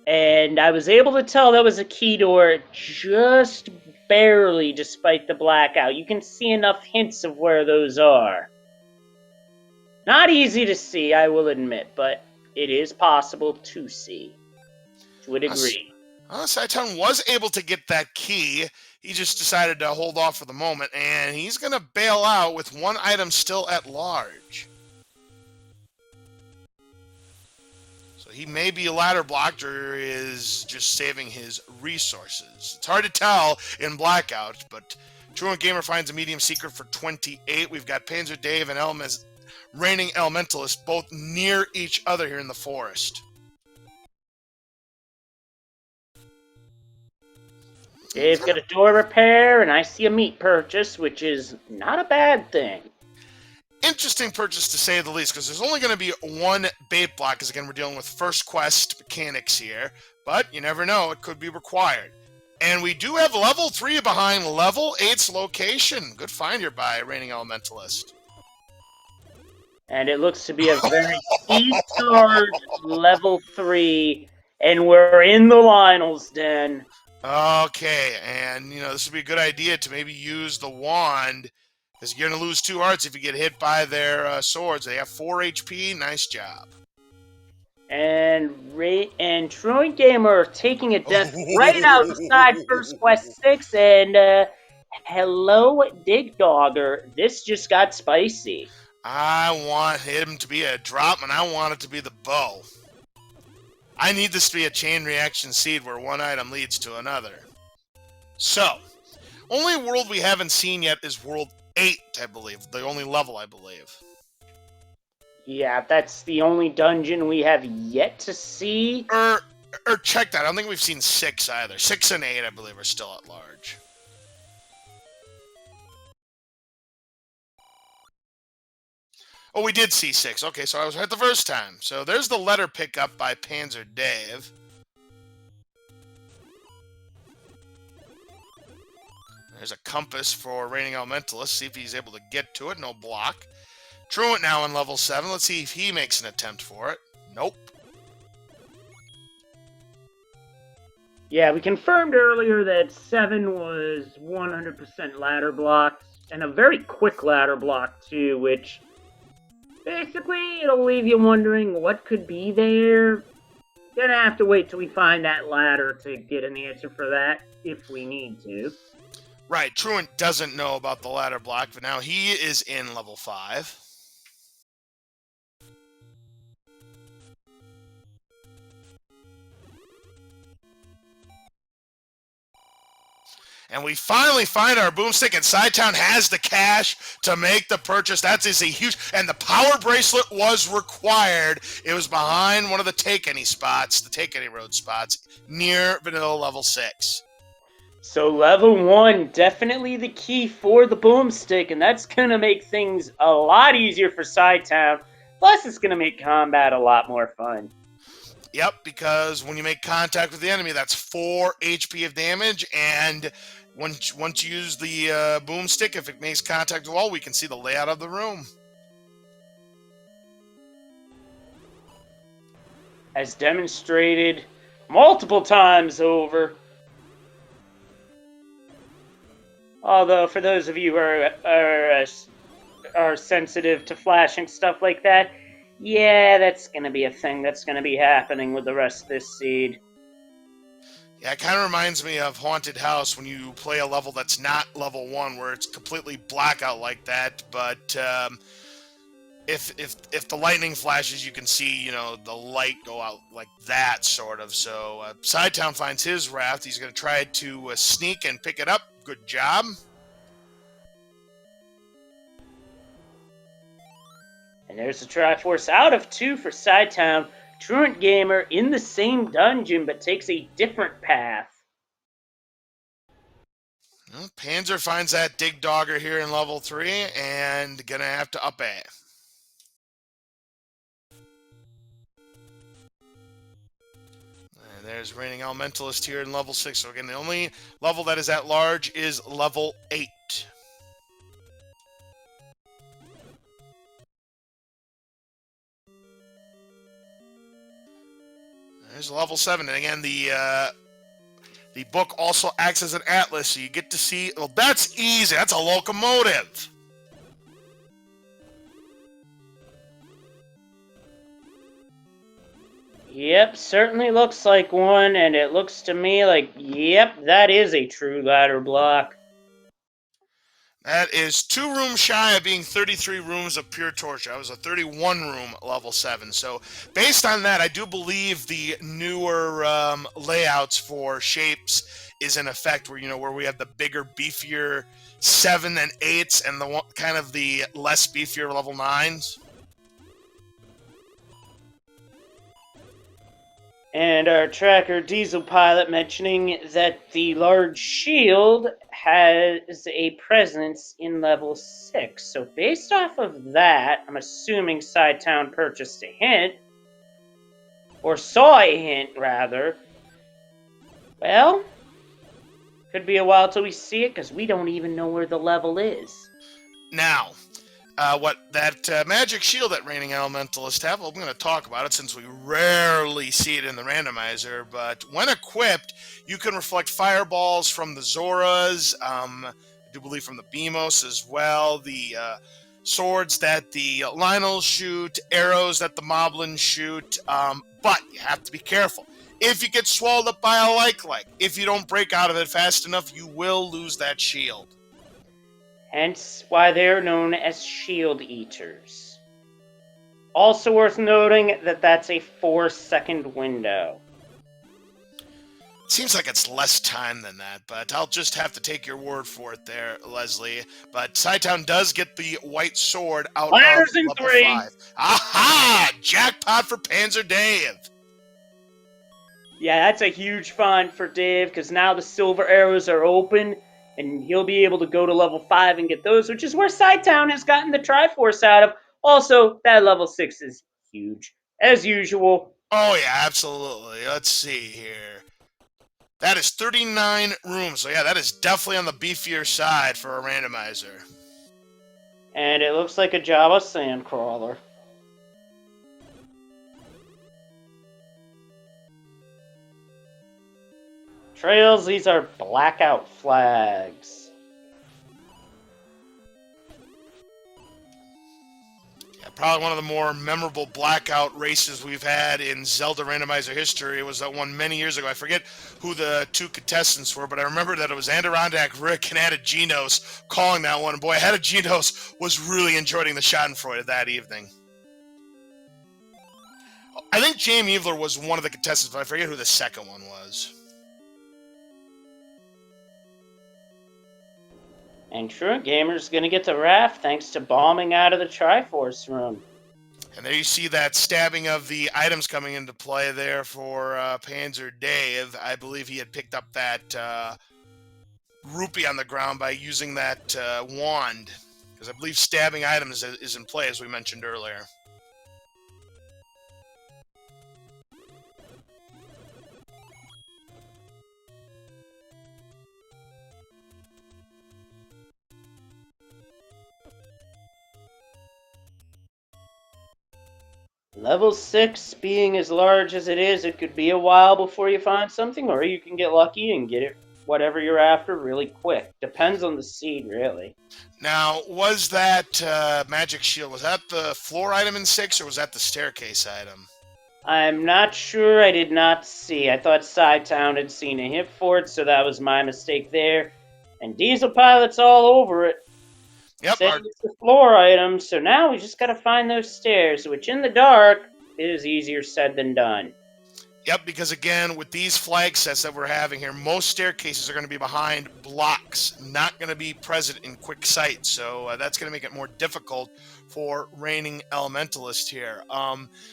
And I was able to tell that was a key door just barely, despite the blackout. You can see enough hints of where those are. Not easy to see, I will admit, but it is possible to see. To a degree. Sci-Town was able to get that key. He just decided to hold off for the moment, and he's going to bail out with 1 item still at large. So he may be ladder blocked or is just saving his resources. It's hard to tell in Blackout, but Truant Gamer finds a medium secret for 28. We've got Panzer Dave and Reigning Elementalist both near each other here in the forest. Dave's got a door repair, and I see a meat purchase, which is not a bad thing. Interesting purchase to say the least, because there's only going to be one bait block, because again, we're dealing with first quest mechanics here, but you never know, it could be required. And we do have level 3 behind level 8's location. Good find here by Reigning Elementalist. And it looks to be a very key-starred level 3, and we're in the Lionel's Den. Okay, and this would be a good idea to maybe use the wand, because you're going to lose 2 hearts if you get hit by their swords. They have 4 HP. Nice job. And Truant Gamer taking a death right outside First Quest 6, and hello, Dig Dogger. This just got spicy. I want him to be a drop, and I want it to be the bow. I need this to be a chain reaction seed where one item leads to another. So, only world we haven't seen yet is World 8, I believe. The only level, I believe. Yeah, that's the only dungeon we have yet to see. Or check that. I don't think we've seen 6 either. 6 and 8, I believe, are still at large. Oh, we did see 6. Okay, so I was right the first time. So there's the letter pickup by Panzer Dave. There's a compass for Reigning Elementalist. See if he's able to get to it. No block. Truant now in level 7. Let's see if he makes an attempt for it. Nope. Yeah, we confirmed earlier that 7 was 100% ladder blocked, and a very quick ladder block too, which basically it'll leave you wondering what could be there. Gonna have to wait till we find that ladder to get an answer for that, if we need to. Right, Truant doesn't know about the ladder block, but now he is in level 5. And we finally find our boomstick, and Sidetown has the cash to make the purchase. That is a huge... And the power bracelet was required. It was behind one of the Take Any spots, the Take Any Road spots, near vanilla level 6. So level 1, definitely the key for the boomstick, and that's going to make things a lot easier for Sidetown. Plus, it's going to make combat a lot more fun. Yep, because when you make contact with the enemy, that's 4 HP of damage, and once you use the boomstick, if it makes contact with the wall, we can see the layout of the room. As demonstrated multiple times over. Although, for those of you who are sensitive to flashing stuff like that, yeah, that's going to be a thing that's going to be happening with the rest of this seed. Yeah, it kind of reminds me of Haunted House when you play a level that's not level 1, where it's completely blackout like that, but if the lightning flashes, you can see, the light go out like that, sort of. So Sidetown finds his raft. He's going to try to sneak and pick it up. Good job. And there's the Triforce out of 2 for Sidetown. Truant Gamer in the same dungeon, but takes a different path. Well, Panzer finds that Dig Dogger here in level 3, and gonna have to up it. And there's Reigning Elementalist here in level 6. So again, the only level that is at large is level 8. There's level 7, and again, the book also acts as an atlas, so you get to see... Well, that's easy. That's a locomotive. Yep, certainly looks like one, and it looks to me like, yep, that is a true ladder block. That is 2 rooms shy of being 33 rooms of pure torture. I was a 31 room level 7. So based on that, I do believe the newer layouts for shapes is in effect where, where we have the bigger, beefier 7 and 8s and the one, kind of the less beefier level 9s. And our tracker Diesel Pilot mentioning that the large shield has a presence in level 6. So based off of that, I'm assuming Sidetown purchased a hint, or saw a hint rather. Well, could be a while till we see it because we don't even know where the level is. Now, what that magic shield that Reigning Elementalists have, well, I'm going to talk about it since we rarely see it in the randomizer, but when equipped, you can reflect fireballs from the Zoras, I do believe from the Beamos as well, the swords that the Lionels shoot, arrows that the Moblins shoot, but you have to be careful. If you get swallowed up by a like, if you don't break out of it fast enough, you will lose that shield. Hence why they're known as shield eaters. Also worth noting that that's a 4-second window. Seems like it's less time than that, but I'll just have to take your word for it there, Leslie. But Sidetown does get the white sword out Ladders of in level 3. 5. Aha! Jackpot for Panzer Dave! Yeah, that's a huge find for Dave, because now the silver arrows are open, and he'll be able to go to level 5 and get those, which is where Sidetown has gotten the Triforce out of. Also, that level 6 is huge. As usual. Oh yeah, absolutely. Let's see here. That is 39 rooms, so yeah, that is definitely on the beefier side for a randomizer. And it looks like a Java Sandcrawler. Trails, these are blackout flags. Yeah, probably one of the more memorable blackout races we've had in Zelda randomizer history. It was that one many years ago. I forget who the 2 contestants were, but I remember that it was Adirondack Rick and Adaginos calling that one. And boy, Adaginos was really enjoying the Schadenfreude that evening. I think Jamie Evler was one of the contestants, but I forget who the second one was. And Truant Gamer's gonna get the raft thanks to bombing out of the Triforce room. And there you see that stabbing of the items coming into play there for Panzer Dave. I believe he had picked up that rupee on the ground by using that wand. Because I believe stabbing items is in play, as we mentioned earlier. Level 6 being as large as it is, it could be a while before you find something, or you can get lucky and get it whatever you're after really quick. Depends on the seed, really. Now, was that magic shield, was that the floor item in 6, or was that the staircase item? I'm not sure. I did not see. I thought Sidetown had seen a hit for it, so that was my mistake there. And Diesel Pilot's all over it. Yep. Saying it's the floor item, so now we just gotta find those stairs, which in the dark is easier said than done. Yep, because again, with these flag sets that we're having here, most staircases are going to be behind blocks, not going to be present in quick sight. So that's going to make it more difficult for Reigning Elementalist here.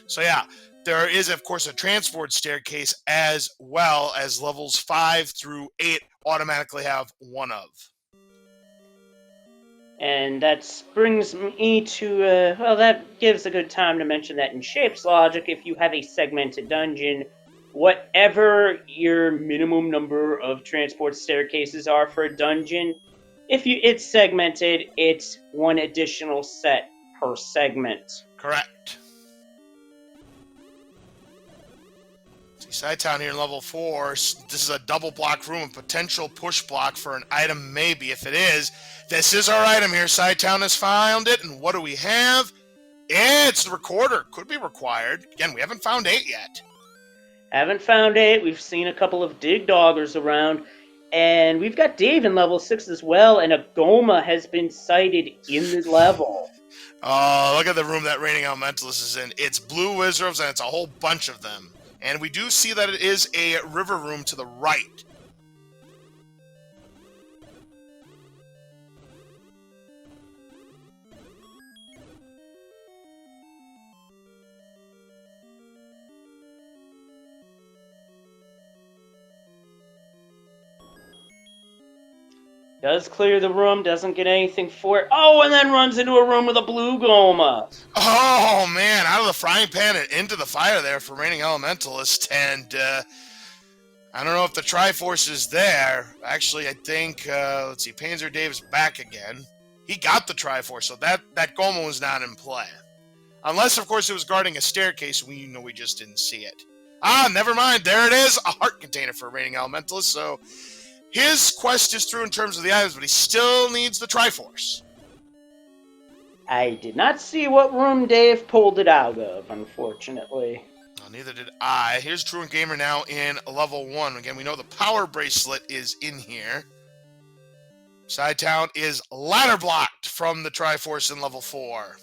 So yeah, there is, of course, a transport staircase as well as levels 5 through 8 automatically have one of. And that brings me to, well, that gives a good time to mention that in Shape's logic, if you have a segmented dungeon, whatever your minimum number of transport staircases are for a dungeon, if it's segmented, it's one additional set per segment. Correct. Sidetown here in level 4, this is a double block room, a potential push block for an item maybe. If it is, this is our item here. Sidetown has found it, and what do we have? It's the recorder. Could be required. Again, we haven't found 8 yet. Haven't found 8. We've seen a couple of dig doggers around. And we've got Dave in level 6 as well, and a Goma has been sighted in the level. Oh, look at the room that Reigning Elementalist is in. It's blue wizards, and it's a whole bunch of them. And we do see that it is a river room to the right. Does clear the room, doesn't get anything for it. Oh, and then runs into a room with a blue Goma. Oh, man, out of the frying pan and into the fire there for Reigning Elementalist. And I don't know if the Triforce is there. Actually, I think, let's see, Panzer Dave's back again. He got the Triforce, so that Goma was not in play. Unless, of course, it was guarding a staircase, we just didn't see it. Ah, never mind, there it is, a heart container for Reigning Elementalist, so his quest is through in terms of the items, but he still needs the Triforce. I did not see what room Dave pulled it out of, unfortunately. Well, neither did I. Here's Truant Gamer now in level 1. Again, we know the power bracelet is in here. Sidetown is ladder blocked from the Triforce in level 4.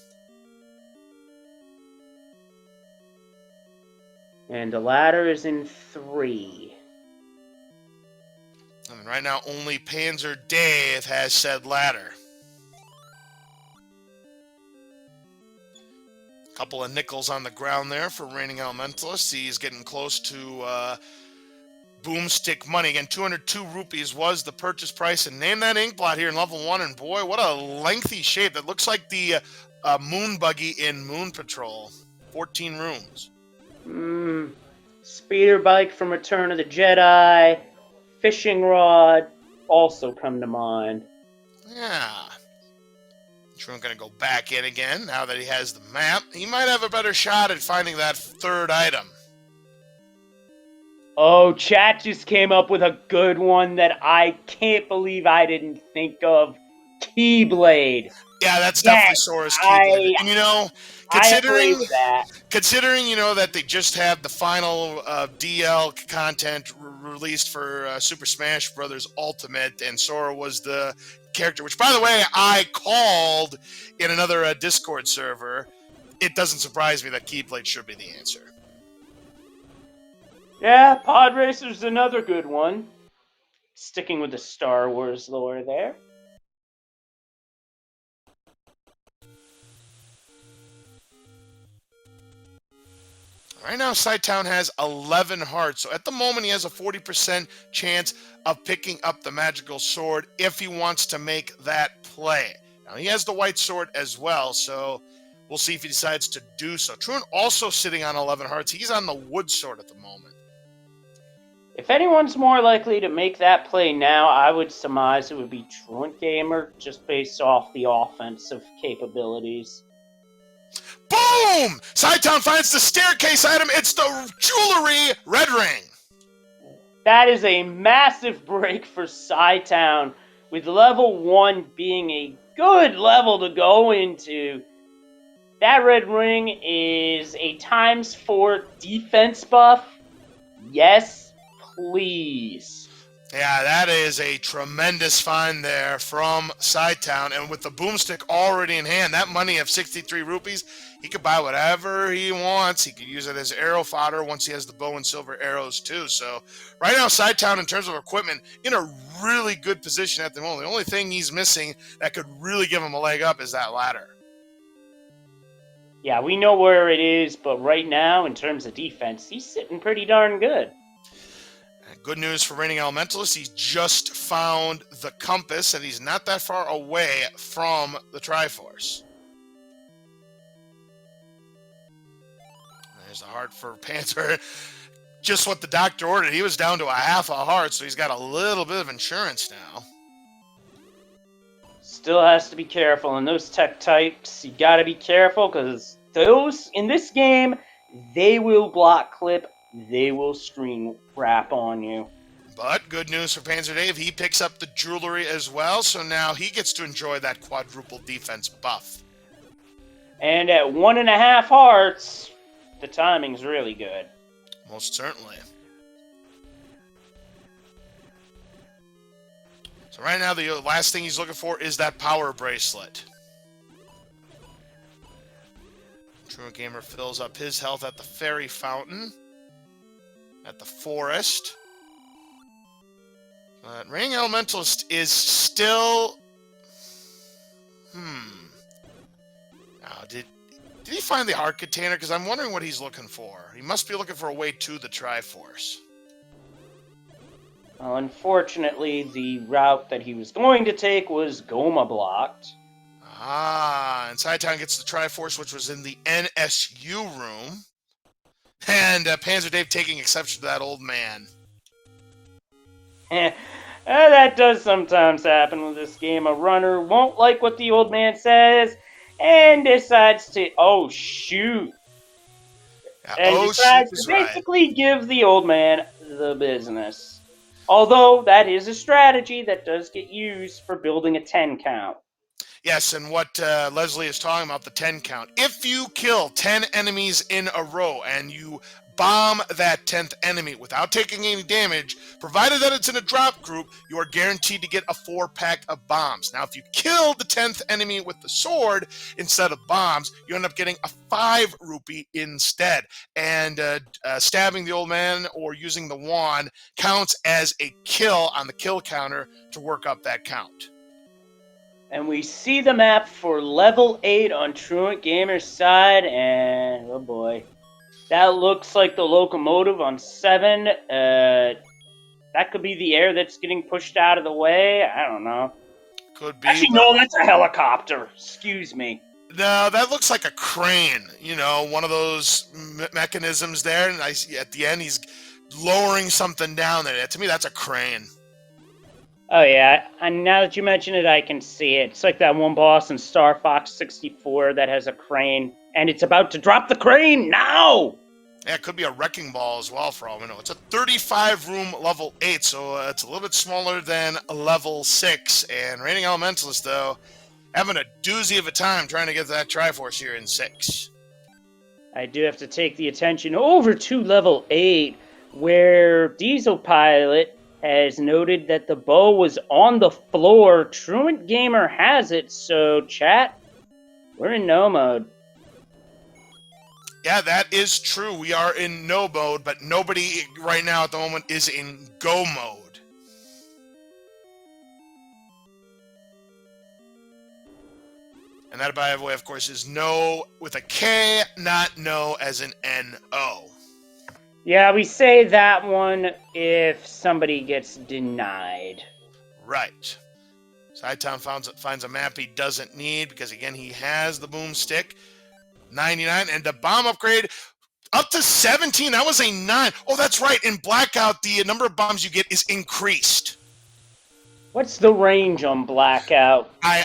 And the ladder is in 3. And right now, only Panzer Dave has said ladder. Couple of nickels on the ground there for Reigning Elementalist. He's getting close to boomstick money. Again, 202 rupees was the purchase price. And name that ink blot here in level 1. And boy, what a lengthy shape. That looks like the moon buggy in Moon Patrol. 14 rooms. Speeder bike from Return of the Jedi. Fishing rod also come to mind. Yeah. Truant going to go back in again now that he has the map. He might have a better shot at finding that third item. Oh, chat just came up with a good one that I can't believe I didn't think of. Keyblade. Yeah, that's definitely Sora's Keyblade. And considering that they just had the final DL content released for Super Smash Bros. Ultimate, and Sora was the character, which, by the way, I called in another Discord server. It doesn't surprise me that Keyblade should be the answer. Yeah, Pod Racer's another good one. Sticking with the Star Wars lore there. Right now, Sidetown has 11 hearts, so at the moment he has a 40% chance of picking up the magical sword if he wants to make that play. Now, he has the white sword as well, so we'll see if he decides to do so. Truant also sitting on 11 hearts. He's on the wood sword at the moment. If anyone's more likely to make that play now, I would surmise it would be Truant Gamer, just based off the offensive capabilities. Boom! Sidetown finds the staircase item. It's the jewelry red ring. That is a massive break for Sidetown, with level 1 being a good level to go into. That red ring is a ×4 defense buff. Yes, please. Yeah, that is a tremendous find there from Sidetown. And with the boomstick already in hand, that money of 63 rupees, he could buy whatever he wants. He could use it as arrow fodder once he has the bow and silver arrows too. So right now, Sidetown, in terms of equipment, in a really good position at the moment. The only thing he's missing that could really give him a leg up is that ladder. Yeah, we know where it is, but right now, in terms of defense, he's sitting pretty darn good. Good news for Reigning Elementalist, he's just found the compass, and he's not that far away from the Triforce. There's a heart for Panzer. Just what the doctor ordered. He was down to a half a heart, so he's got a little bit of insurance now. Still has to be careful. In those tech types, you gotta be careful, because those, in this game, they will block clip. They will screen wrap on you. But good news for Panzer Dave, he picks up the jewelry as well, so now he gets to enjoy that quadruple defense buff. And at 1.5 hearts, the timing's really good. Most certainly. So right now, the last thing he's looking for is that power bracelet. Truant Gamer fills up his health at the fairy fountain. At the forest. Raining Elementalist is still... Now, did he find the heart container? Because I'm wondering what he's looking for. He must be looking for a way to the Triforce. Well, unfortunately, the route that he was going to take was Goma blocked. And Sidetown gets the Triforce, which was in the NSU room. And Panzer Dave taking exception to that old man. That does sometimes happen with this game. A runner won't like what the old man says and decides to, shoot. And decides to basically give the old man the business. Although that is a strategy that does get used for building a 10 count. Yes, and what Leslie is talking about, the 10 count. If you kill 10 enemies in a row and you bomb that 10th enemy without taking any damage, provided that it's in a drop group, you are guaranteed to get a 4-pack of bombs. Now, if you kill the 10th enemy with the sword instead of bombs, you end up getting a 5 rupee instead. And stabbing the old man or using the wand counts as a kill on the kill counter to work up that count. And we see the map for level 8 on Truant Gamer's side, and oh boy. That looks like the locomotive on 7. That could be the air that's getting pushed out of the way. I don't know. Could be. Actually, no, that's a helicopter. Excuse me. No, that looks like a crane. You know, one of those mechanisms there. And I see at the end, he's lowering something down there. To me, that's a crane. Oh, yeah. And now that you mention it, I can see it. It's like that one boss in Star Fox 64 that has a crane. And it's about to drop the crane now! Yeah, it could be a wrecking ball as well, for all we know. It's a 35-room level 8, so it's a little bit smaller than level 6. And Raining Elementalist, though, having a doozy of a time trying to get that Triforce here in 6. I do have to take the attention over to level 8, where Diesel Pilot has noted that the bow was on the floor. Truant Gamer has it, so chat, we're in no mode. Yeah, that is true. We are in no mode, but nobody right now at the moment is in go mode. And that, by the way, of course, is no with a K, not no as in N-O. Yeah, we say that one if somebody gets denied. Right. Sidetown finds a map he doesn't need because, again, he has the boomstick. 99, and the bomb upgrade up to 17. That was a 9. Oh, that's right. In Blackout, the number of bombs you get is increased. What's the range on Blackout? I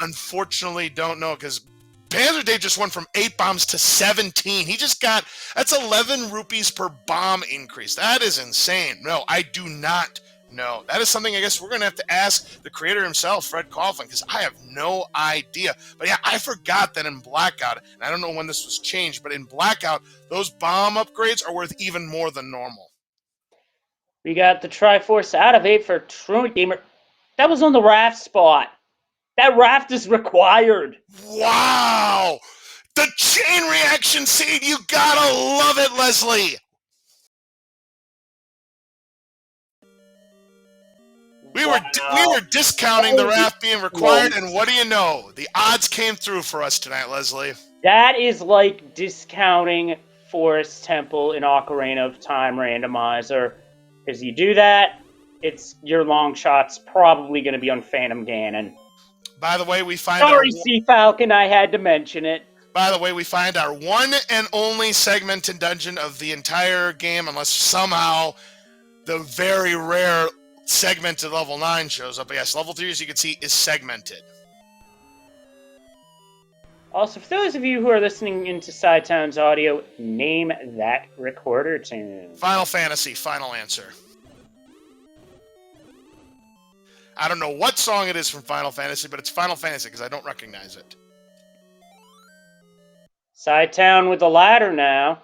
unfortunately don't know because Panzer Dave just went from 8 bombs to 17. He just got, that's 11 rupees per bomb increase. That is insane. No, I do not know. That is something I guess we're going to have to ask the creator himself, Fred Coughlin, because I have no idea. But yeah, I forgot that in Blackout, and I don't know when this was changed, but in Blackout, those bomb upgrades are worth even more than normal. We got the Triforce out of 8 for Truant Gamer. That was on the raft spot. That raft is required. Wow! The chain reaction seed, you gotta love it, Leslie! We were discounting the raft being required, and what do you know? The odds came through for us tonight, Leslie. That is like discounting Forest Temple in Ocarina of Time Randomizer. Because you do that, your long shot's probably going to be on Phantom Ganon. By the way, we find Sorry, Sea Falcon, I had to mention it. By the way, we find our one and only segmented dungeon of the entire game, unless somehow the very rare segmented level 9 shows up. But yes, level 3, as you can see, is segmented. Also, for those of you who are listening into Sidetown's audio, name that recorder tune. Final Fantasy, final answer. I don't know what song it is from Final Fantasy, but it's Final Fantasy because I don't recognize it. Sidetown with the ladder now.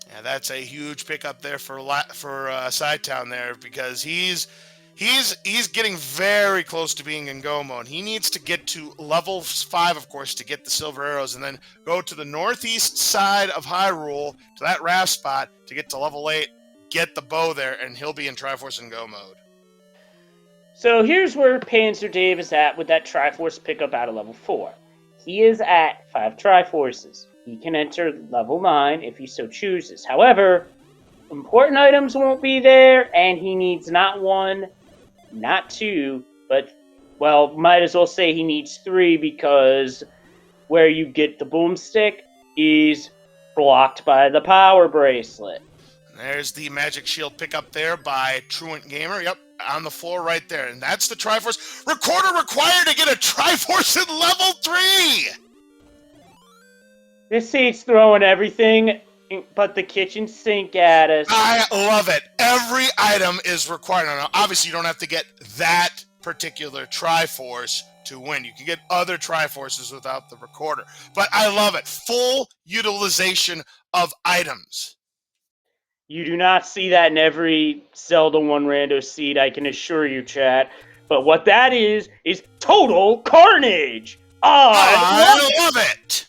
Yeah, that's a huge pickup there for Sidetown there, because he's getting very close to being in go mode. He needs to get to level 5, of course, to get the silver arrows, and then go to the northeast side of Hyrule to that raft spot to get to level 8, get the bow there, and he'll be in Triforce and go mode. So here's where Panzer Dave is at with that Triforce pickup out of level 4. He is at 5 Triforces. He can enter level 9 if he so chooses. However, important items won't be there, and he needs not 1, not 2, but, well, might as well say he needs 3, because where you get the boomstick is blocked by the power bracelet. There's the magic shield pickup there by Truant Gamer. Yep, on the floor right there. And that's the Triforce. Recorder required to get a Triforce at level 3! This seat's throwing everything but the kitchen sink at us. I love it. Every item is required. Now, obviously, you don't have to get that particular Triforce to win. You can get other Triforces without the recorder. But I love it. Full utilization of items. You do not see that in every Zelda 1 rando seed, I can assure you, chat. But what that is total carnage! I love it!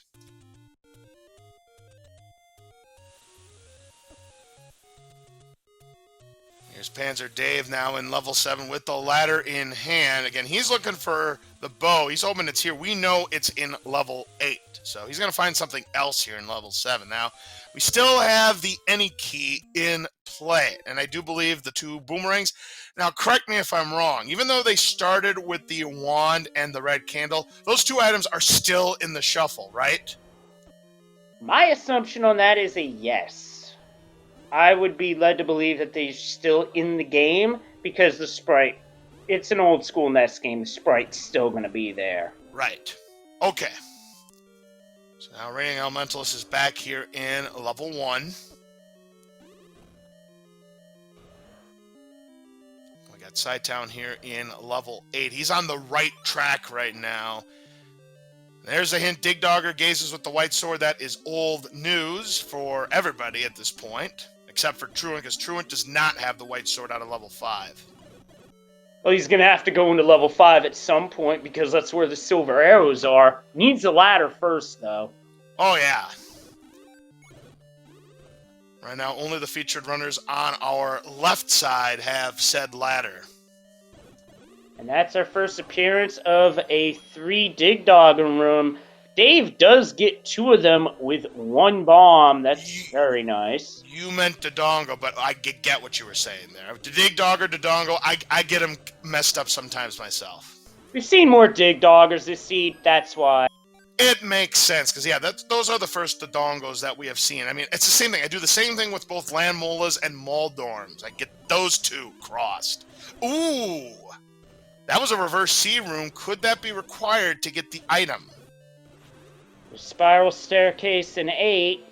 Here's Panzer Dave now in level 7 with the ladder in hand. Again, he's looking for the bow. He's hoping it's here. We know it's in level 8. So he's going to find something else here in level 7. Now, we still have the any key in play. And I do believe the 2 boomerangs. Now, correct me if I'm wrong. Even though they started with the wand and the red candle, those 2 items are still in the shuffle, right? My assumption on that is a yes. I would be led to believe that they're still in the game because the sprite, it's an old school NES game. The sprite's still going to be there. Right. Okay. So now Reigning Elementalist is back here in level 1. We got Sidetown here in level 8. He's on the right track right now. There's a hint. Dig Dogger gazes with the white sword. That is old news for everybody at this point, except for Truant, because Truant does not have the white sword out of level 5. Well, he's going to have to go into level 5 at some point because that's where the silver arrows are. Needs a ladder first, though. Oh, yeah. Right now, only the featured runners on our left side have said ladder. And that's our first appearance of a 3 Dig Dogger room. Dave does get 2 of them with 1 bomb. That's very nice. You meant Dodongo, but I get what you were saying there. Dig Dogger, Dodongo, I get them messed up sometimes myself. We've seen more Dig Doggers this seed, that's why. It makes sense, because, yeah, those are the first Dodongos that we have seen. I mean, it's the same thing. I do the same thing with both Land Molas and Moldorms. I get those 2 crossed. Ooh! That was a reverse C room. Could that be required to get the item? Spiral staircase in 8.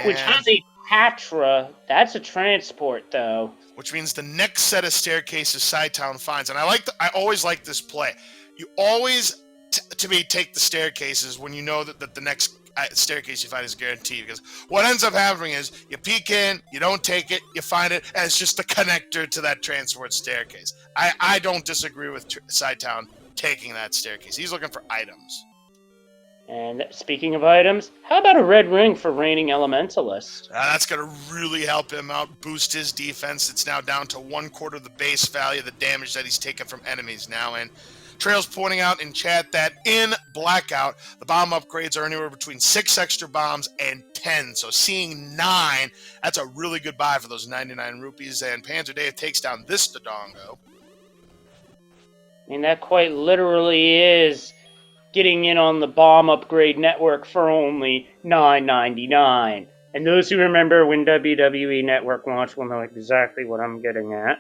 Which has a Patra. That's a transport, though. Which means the next set of staircases Sidetown finds. And I always like this play. You always, to me, take the staircases when you know that the next staircase you find is guaranteed. Because what ends up happening is you peek in, you don't take it, you find it, and it's just the connector to that transport staircase. I don't disagree with Sidetown taking that staircase. He's looking for items. And speaking of items, how about a red ring for Reigning Elementalist? That's going to really help him out, boost his defense. It's now down to 1/4 of the base value of the damage that he's taken from enemies now. And Trail's pointing out in chat that in Blackout, the bomb upgrades are anywhere between 6 extra bombs and 10. So seeing 9, that's a really good buy for those 99 rupees. And Panzer Dave takes down this Dodongo. I mean, that quite literally is getting in on the bomb upgrade network for only $9.99. And those who remember when WWE Network launched will know exactly what I'm getting at.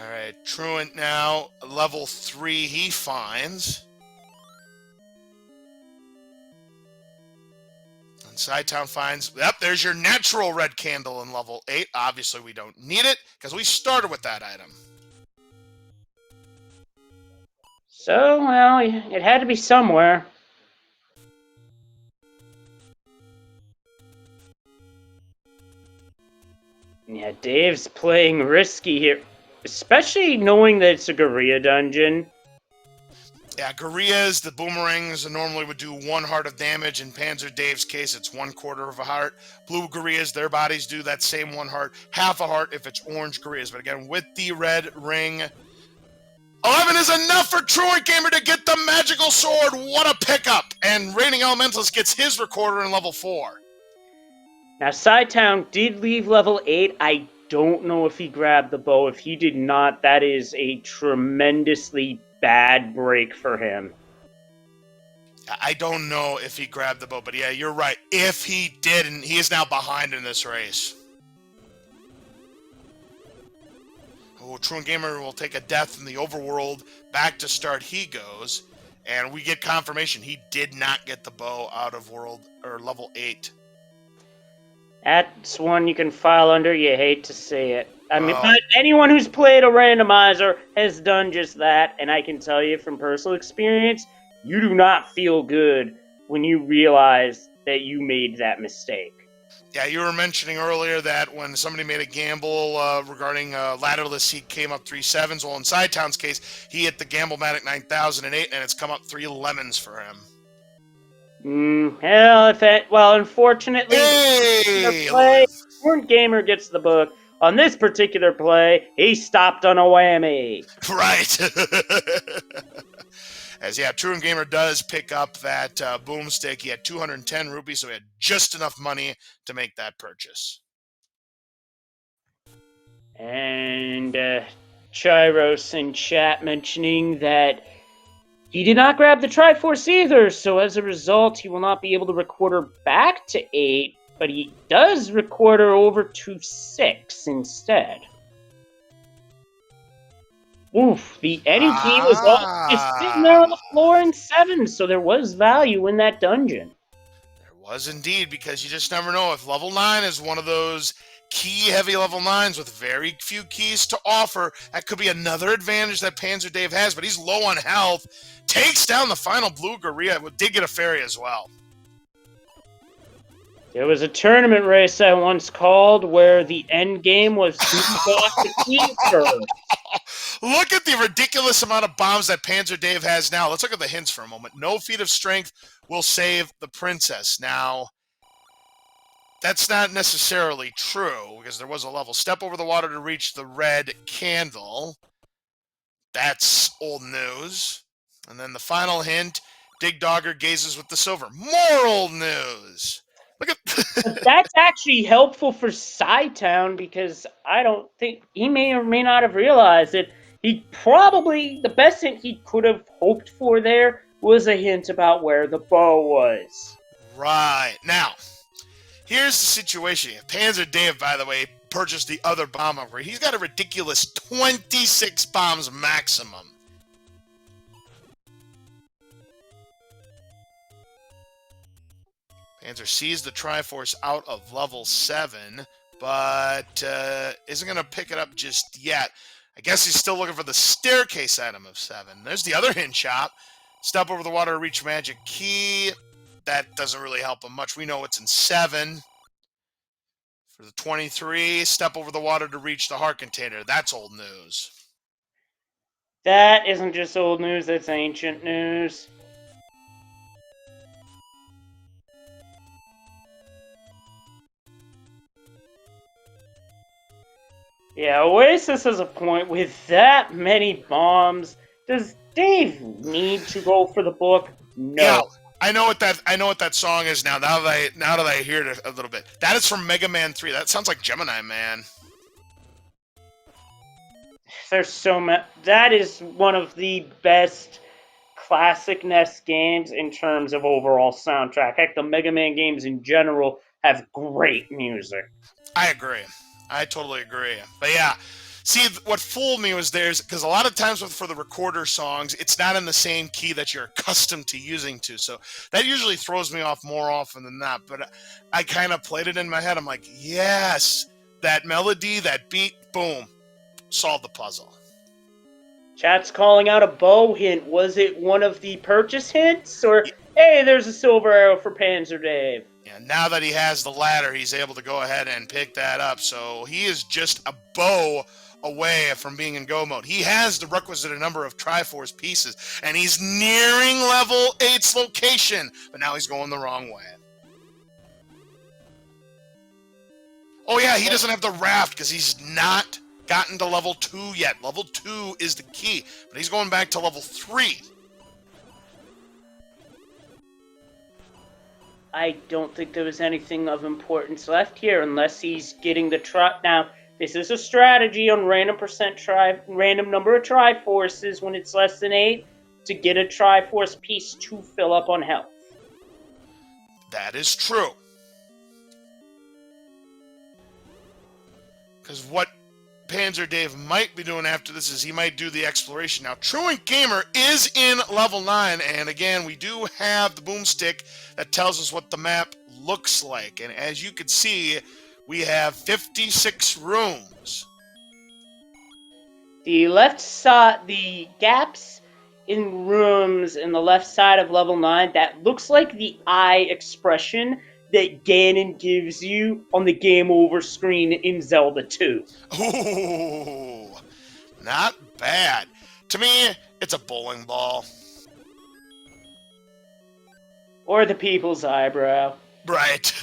Alright, Truant now, level 3 he finds. And Sidetown finds, yep, there's your natural red candle in level 8. Obviously we don't need it, because we started with that item. So, well, it had to be somewhere. Yeah, Dave's playing risky here, especially knowing that it's a Gorilla dungeon. Yeah, Gorillaz, the boomerangs normally would do 1 heart of damage. In Panzer Dave's case, it's 1/4 of a heart. Blue Gorillaz, their bodies do that same 1 heart, half a heart if it's orange Gorillaz. But again, with the red ring, 11 is enough for Truant Gamer to get the magical sword. What a pickup! And Reigning Elementalist gets his recorder in level 4. Now, Sidetown did leave level 8. I don't know if he grabbed the bow. If he did not, that is a tremendously bad break for him. I don't know if he grabbed the bow, but yeah, you're right. If he didn't, he is now behind in this race. Oh, Truant Gamer will take a death in the overworld. Back to start he goes. And we get confirmation he did not get the bow out of world or level 8. That's one you can file under. You hate to see it. I mean, but anyone who's played a randomizer has done just that, and I can tell you from personal experience, you do not feel good when you realize that you made that mistake. Yeah, you were mentioning earlier that when somebody made a gamble regarding ladderless, he came up 3 sevens. Well, in Sidetown's case, he hit the Gamblematic 9008, and it's come up 3 lemons for him. Well, unfortunately, Hey! Truant Gamer gets the book. On this particular play, he stopped on a whammy. Right. As yeah, Truant Gamer does pick up that boomstick. He had 210 rupees, so he had just enough money to make that purchase. And Chiros in chat mentioning that he did not grab the Triforce either, so as a result, he will not be able to record her back to 8, but he does record her over to 6 instead. Oof, the any key was all just sitting there on the floor in 7, so there was value in that dungeon. There was indeed, because you just never know. If level 9 is one of those key-heavy level 9s with very few keys to offer, that could be another advantage that Panzer Dave has, but he's low on health. Takes down the final blue Gorilla. Did get a fairy as well. There was a tournament race I once called where the end game was who got the key first. Look at the ridiculous amount of bombs that Panzer Dave has now. Let's look at the hints for a moment. No feat of strength will save the princess. Now, that's not necessarily true, because there was a level. Step over the water to reach the red candle. That's old news. And then the final hint, Dig Dogger gazes with the silver. More old news. Look at That's actually helpful for Sidetown, because I don't think he may or may not have realized it. He probably, the best hint he could have hoped for there was a hint about where the bow was. Right. Now, here's the situation. Panzer Dave, by the way, purchased the other bomb upgrade. He's got a ridiculous 26 bombs maximum. Panzer sees the Triforce out of level 7, but isn't going to pick it up just yet. I guess he's still looking for the staircase item of 7. There's the other hint shop. Step over the water to reach magic key. That doesn't really help him much. We know it's in 7. For the 23, step over the water to reach the heart container. That's old news. That isn't just old news, that's ancient news. Yeah, Oasis has a point. With that many bombs, does Dave need to go for the book? No. Yeah, I know what that song is now. Now that I hear it a little bit, that is from Mega Man 3. That sounds like Gemini Man. There's so much. That is one of the best classic NES games in terms of overall soundtrack. Heck, the Mega Man games in general have great music. I agree. I totally agree. But yeah, see, what fooled me was because a lot of times for the recorder songs, it's not in the same key that you're accustomed to using to. So that usually throws me off more often than not. But I kind of played it in my head. I'm like, yes, that melody, that beat, boom, solved the puzzle. Chat's calling out a bow hint. Was it one of the purchase hints? Or, hey, there's a silver arrow for Panzer Dave? And now that he has the ladder, he's able to go ahead and pick that up. So he is just a bow away from being in go mode. He has the requisite number of Triforce pieces, and he's nearing level 8's location, but now he's going the wrong way. Oh yeah, he doesn't have the raft because he's not gotten to level 2 yet. Level 2 is the key, but he's going back to level 3. I don't think there was anything of importance left here unless he's getting the Now, this is a strategy on random number of Triforces when it's less than 8 to get a Triforce piece to fill up on health. That is true. Because what Panzer Dave might be doing after this is he might do the exploration. Now, Truant Gamer is in level 9, and again, we do have the boomstick that tells us what the map looks like. And as you can see, we have 56 rooms. The left side, the gaps in rooms in the left side of level 9, that looks like the eye expression that Ganon gives you on the game over screen in Zelda 2. Ooh, not bad. To me, it's a bowling ball. Or the people's eyebrow. Right.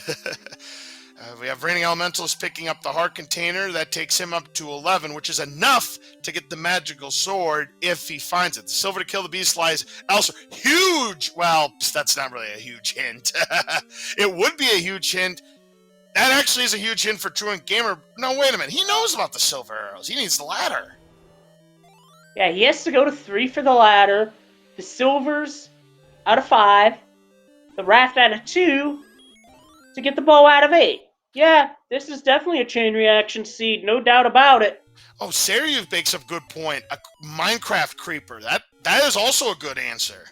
We have Raining Elementalist picking up the heart container. That takes him up to 11, which is enough to get the magical sword if he finds it. The silver to kill the beast lies elsewhere. Huge! Well, that's not really a huge hint. It would be a huge hint. That actually is a huge hint for Truant Gamer. No, wait a minute. He knows about the silver arrows. He needs the ladder. Yeah, he has to go to 3 for the ladder. The silvers out of 5. The raft out of 2 to get the bow out of 8. Yeah, this is definitely a chain reaction seed, no doubt about it. Oh, Saryuv makes a good point. A Minecraft creeper. That is also a good answer.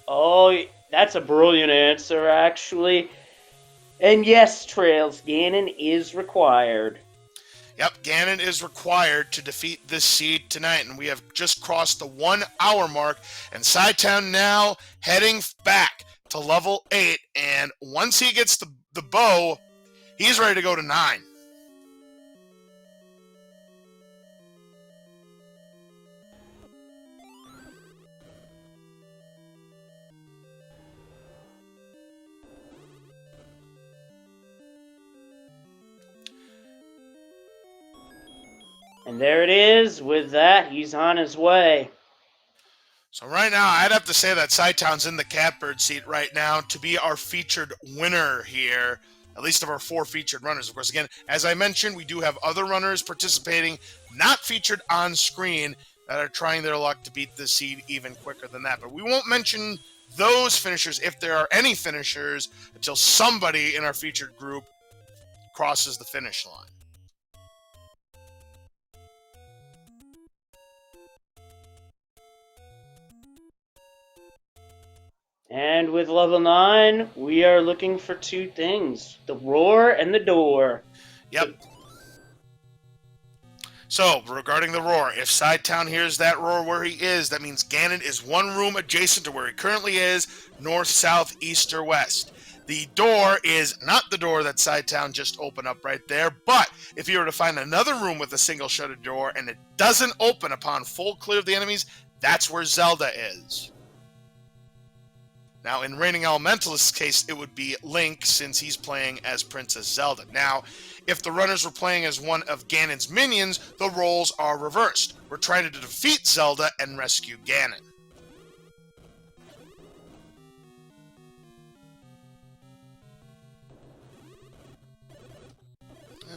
Oh, that's a brilliant answer, actually. And yes, Trails, Ganon is required. Yep, Ganon is required to defeat this seed tonight, and we have just crossed the 1 hour mark, and Sci-Town now heading back to level 8, and once he gets the bow, he's ready to go to 9. And there it is. With that, he's on his way. So right now, I'd have to say that Sci-Town's in the catbird seat right now to be our featured winner here, at least of our 4 featured runners. Of course, again, as I mentioned, we do have other runners participating, not featured on screen, that are trying their luck to beat this seed even quicker than that. But we won't mention those finishers, if there are any finishers, until somebody in our featured group crosses the finish line. And with level 9, we are looking for 2 things. The roar and the door. Yep. So, regarding the roar, if Sci-Town hears that roar where he is, that means Ganon is 1 room adjacent to where he currently is, north, south, east, or west. The door is not the door that Sci-Town just opened up right there, but if you were to find another room with a single shuttered door and it doesn't open upon full clear of the enemies, that's where Zelda is. Now, in Raining Elementalist's case, it would be Link, since he's playing as Princess Zelda. Now, if the runners were playing as one of Ganon's minions, the roles are reversed. We're trying to defeat Zelda and rescue Ganon.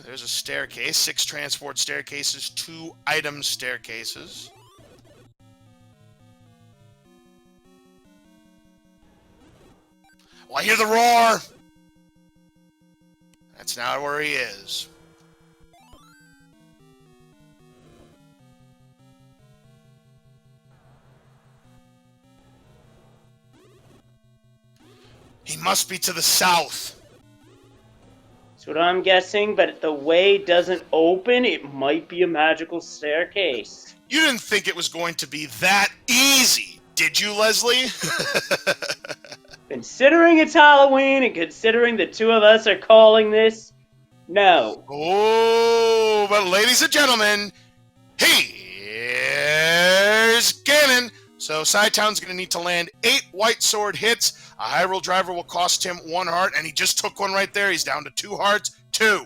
There's a staircase, 6 transport staircases, 2 item staircases. Oh, I hear the roar! That's not where he is. He must be to the south. That's what I'm guessing, but the way doesn't open. It might be a magical staircase. You didn't think it was going to be that easy, did you, Leslie? Considering it's Halloween and considering the two of us are calling this, no. Oh, but ladies and gentlemen, here's Ganon. So Sci-Town's going to need to land 8 white sword hits. A high roll driver will cost him 1 heart, and he just took one right there. He's down to 2 hearts. 2.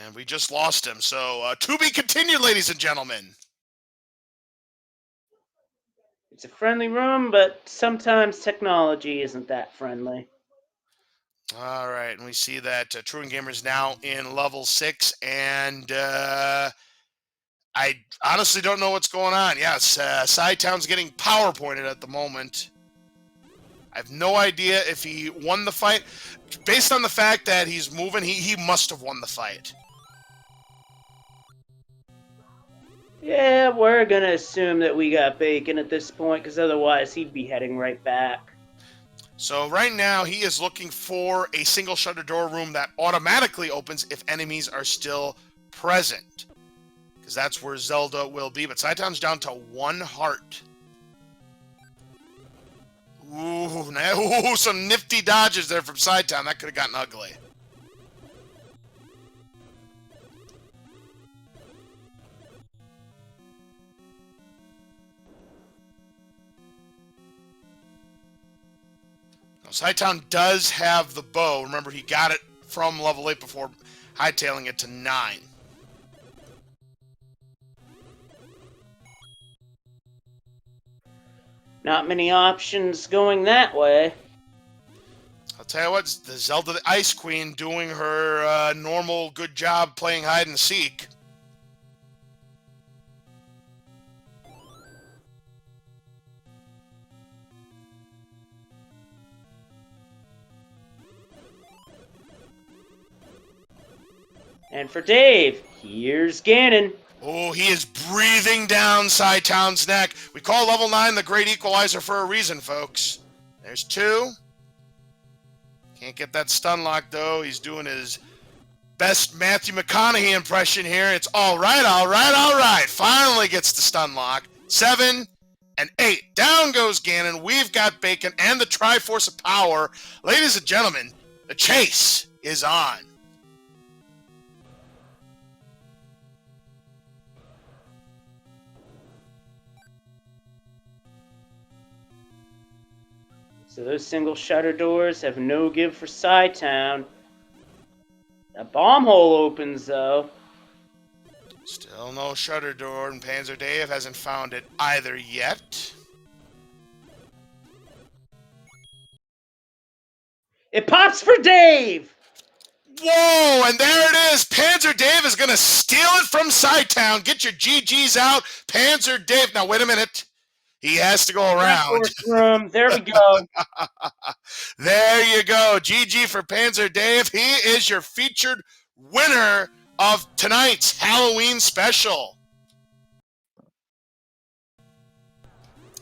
And we just lost him. So to be continued, ladies and gentlemen. It's a friendly room, but sometimes technology isn't that friendly. All right, and we see that Truant Gamer is now in level 6, and I honestly don't know what's going on. Yes, Sci-Town's getting power pointed at the moment. I have no idea if he won the fight. Based on the fact that he's moving, he must have won the fight. Yeah, we're gonna assume that we got bacon at this point, because otherwise he'd be heading right back. So right now, he is looking for a single shutter door room that automatically opens if enemies are still present. Because that's where Zelda will be. But Sci-Town's down to 1 heart. Ooh, some nifty dodges there from Sci-Town. That could have gotten ugly. Now, Sci-Town does have the bow. Remember, he got it from level 8 before hightailing it to 9. Not many options going that way. I'll tell you what, the Zelda the Ice Queen doing her normal good job playing hide and seek. And for Dave, here's Ganon. Oh, he is breathing down Sci-Town's neck. We call level 9 the Great Equalizer for a reason, folks. There's 2. Can't get that stun lock, though. He's doing his best Matthew McConaughey impression here. It's all right, all right, all right. Finally gets the stun lock. 7 and 8. Down goes Ganon. We've got bacon and the Triforce of power. Ladies and gentlemen, the chase is on. So those single shutter doors have no give for Sci-Town. That bomb hole opens, though. Still no shutter door, and Panzer Dave hasn't found it either yet. It pops for Dave! Whoa, and there it is. Panzer Dave is going to steal it from Sci-Town. Get your GGs out. Panzer Dave. Now, wait a minute. He has to go around. Room. There we go. There you go. GG for Panzer Dave. He is your featured winner of tonight's Halloween special.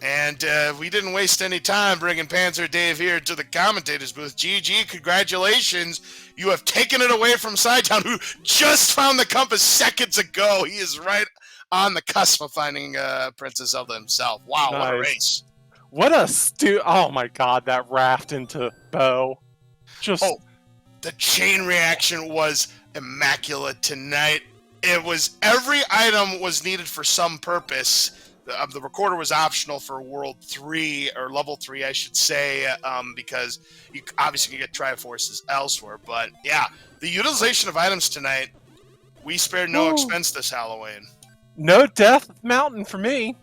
And we didn't waste any time bringing Panzer Dave here to the commentators booth. GG, congratulations. You have taken it away from Sci-Town, who just found the compass seconds ago. He is right on the cusp of finding Princess Zelda himself. Wow, nice. What a race. What a oh my god, that raft into Bo. Oh, the chain reaction was immaculate tonight. It was, every item was needed for some purpose. The recorder was optional for World 3, or Level 3, I should say, because you obviously can get Triforces elsewhere. But yeah, the utilization of items tonight, we spared no expense this Halloween. No Death Mountain for me.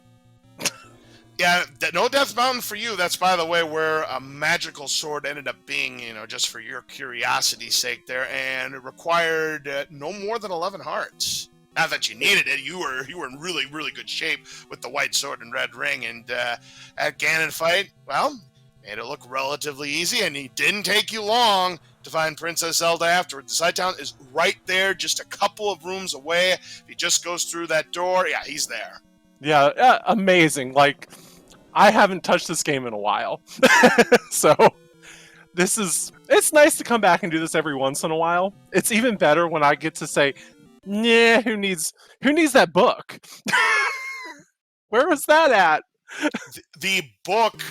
Yeah, no Death Mountain for you. That's, by the way, where a magical sword ended up being, you know, just for your curiosity's sake there, and it required no more than 11 hearts. Not that you needed it. You were in really, really good shape with the white sword and red ring, and at Ganon fight, well, made it look relatively easy, and it didn't take you long to find Princess Zelda afterwards. The Sci-Town is right there, just a couple of rooms away. If he just goes through that door, yeah, he's there. Yeah, amazing. Like, I haven't touched this game in a while. So, it's nice to come back and do this every once in a while. It's even better when I get to say, Yeah, who needs that book? Where was that at? The book,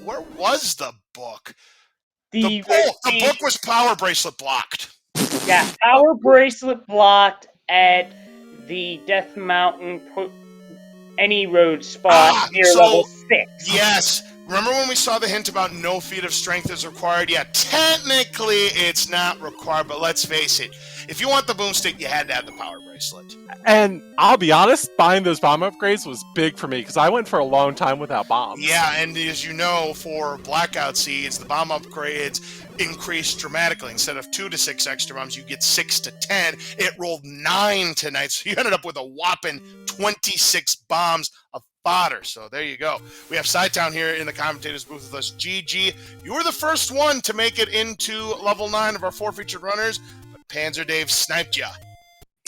where was the book? The The book was Power Bracelet blocked. Yeah, power bracelet blocked at the Death Mountain any road spot near level 6. Yes. Remember when we saw the hint about no feat of strength is required? Yeah, technically it's not required, but let's face it. If you want the boomstick, you had to have the power bracelet. And I'll be honest, buying those bomb upgrades was big for me, because I went for a long time without bombs. Yeah, and as you know, for Blackout Seeds, the bomb upgrades increased dramatically. Instead of 2 to 6 extra bombs, you get 6 to 10. It rolled 9 tonight, so you ended up with a whopping 26 bombs of fodder. So there you go. We have Sci-Town here in the commentator's booth with us. GG, you were the first one to make it into level 9 of our 4 featured runners, but Panzer Dave sniped ya.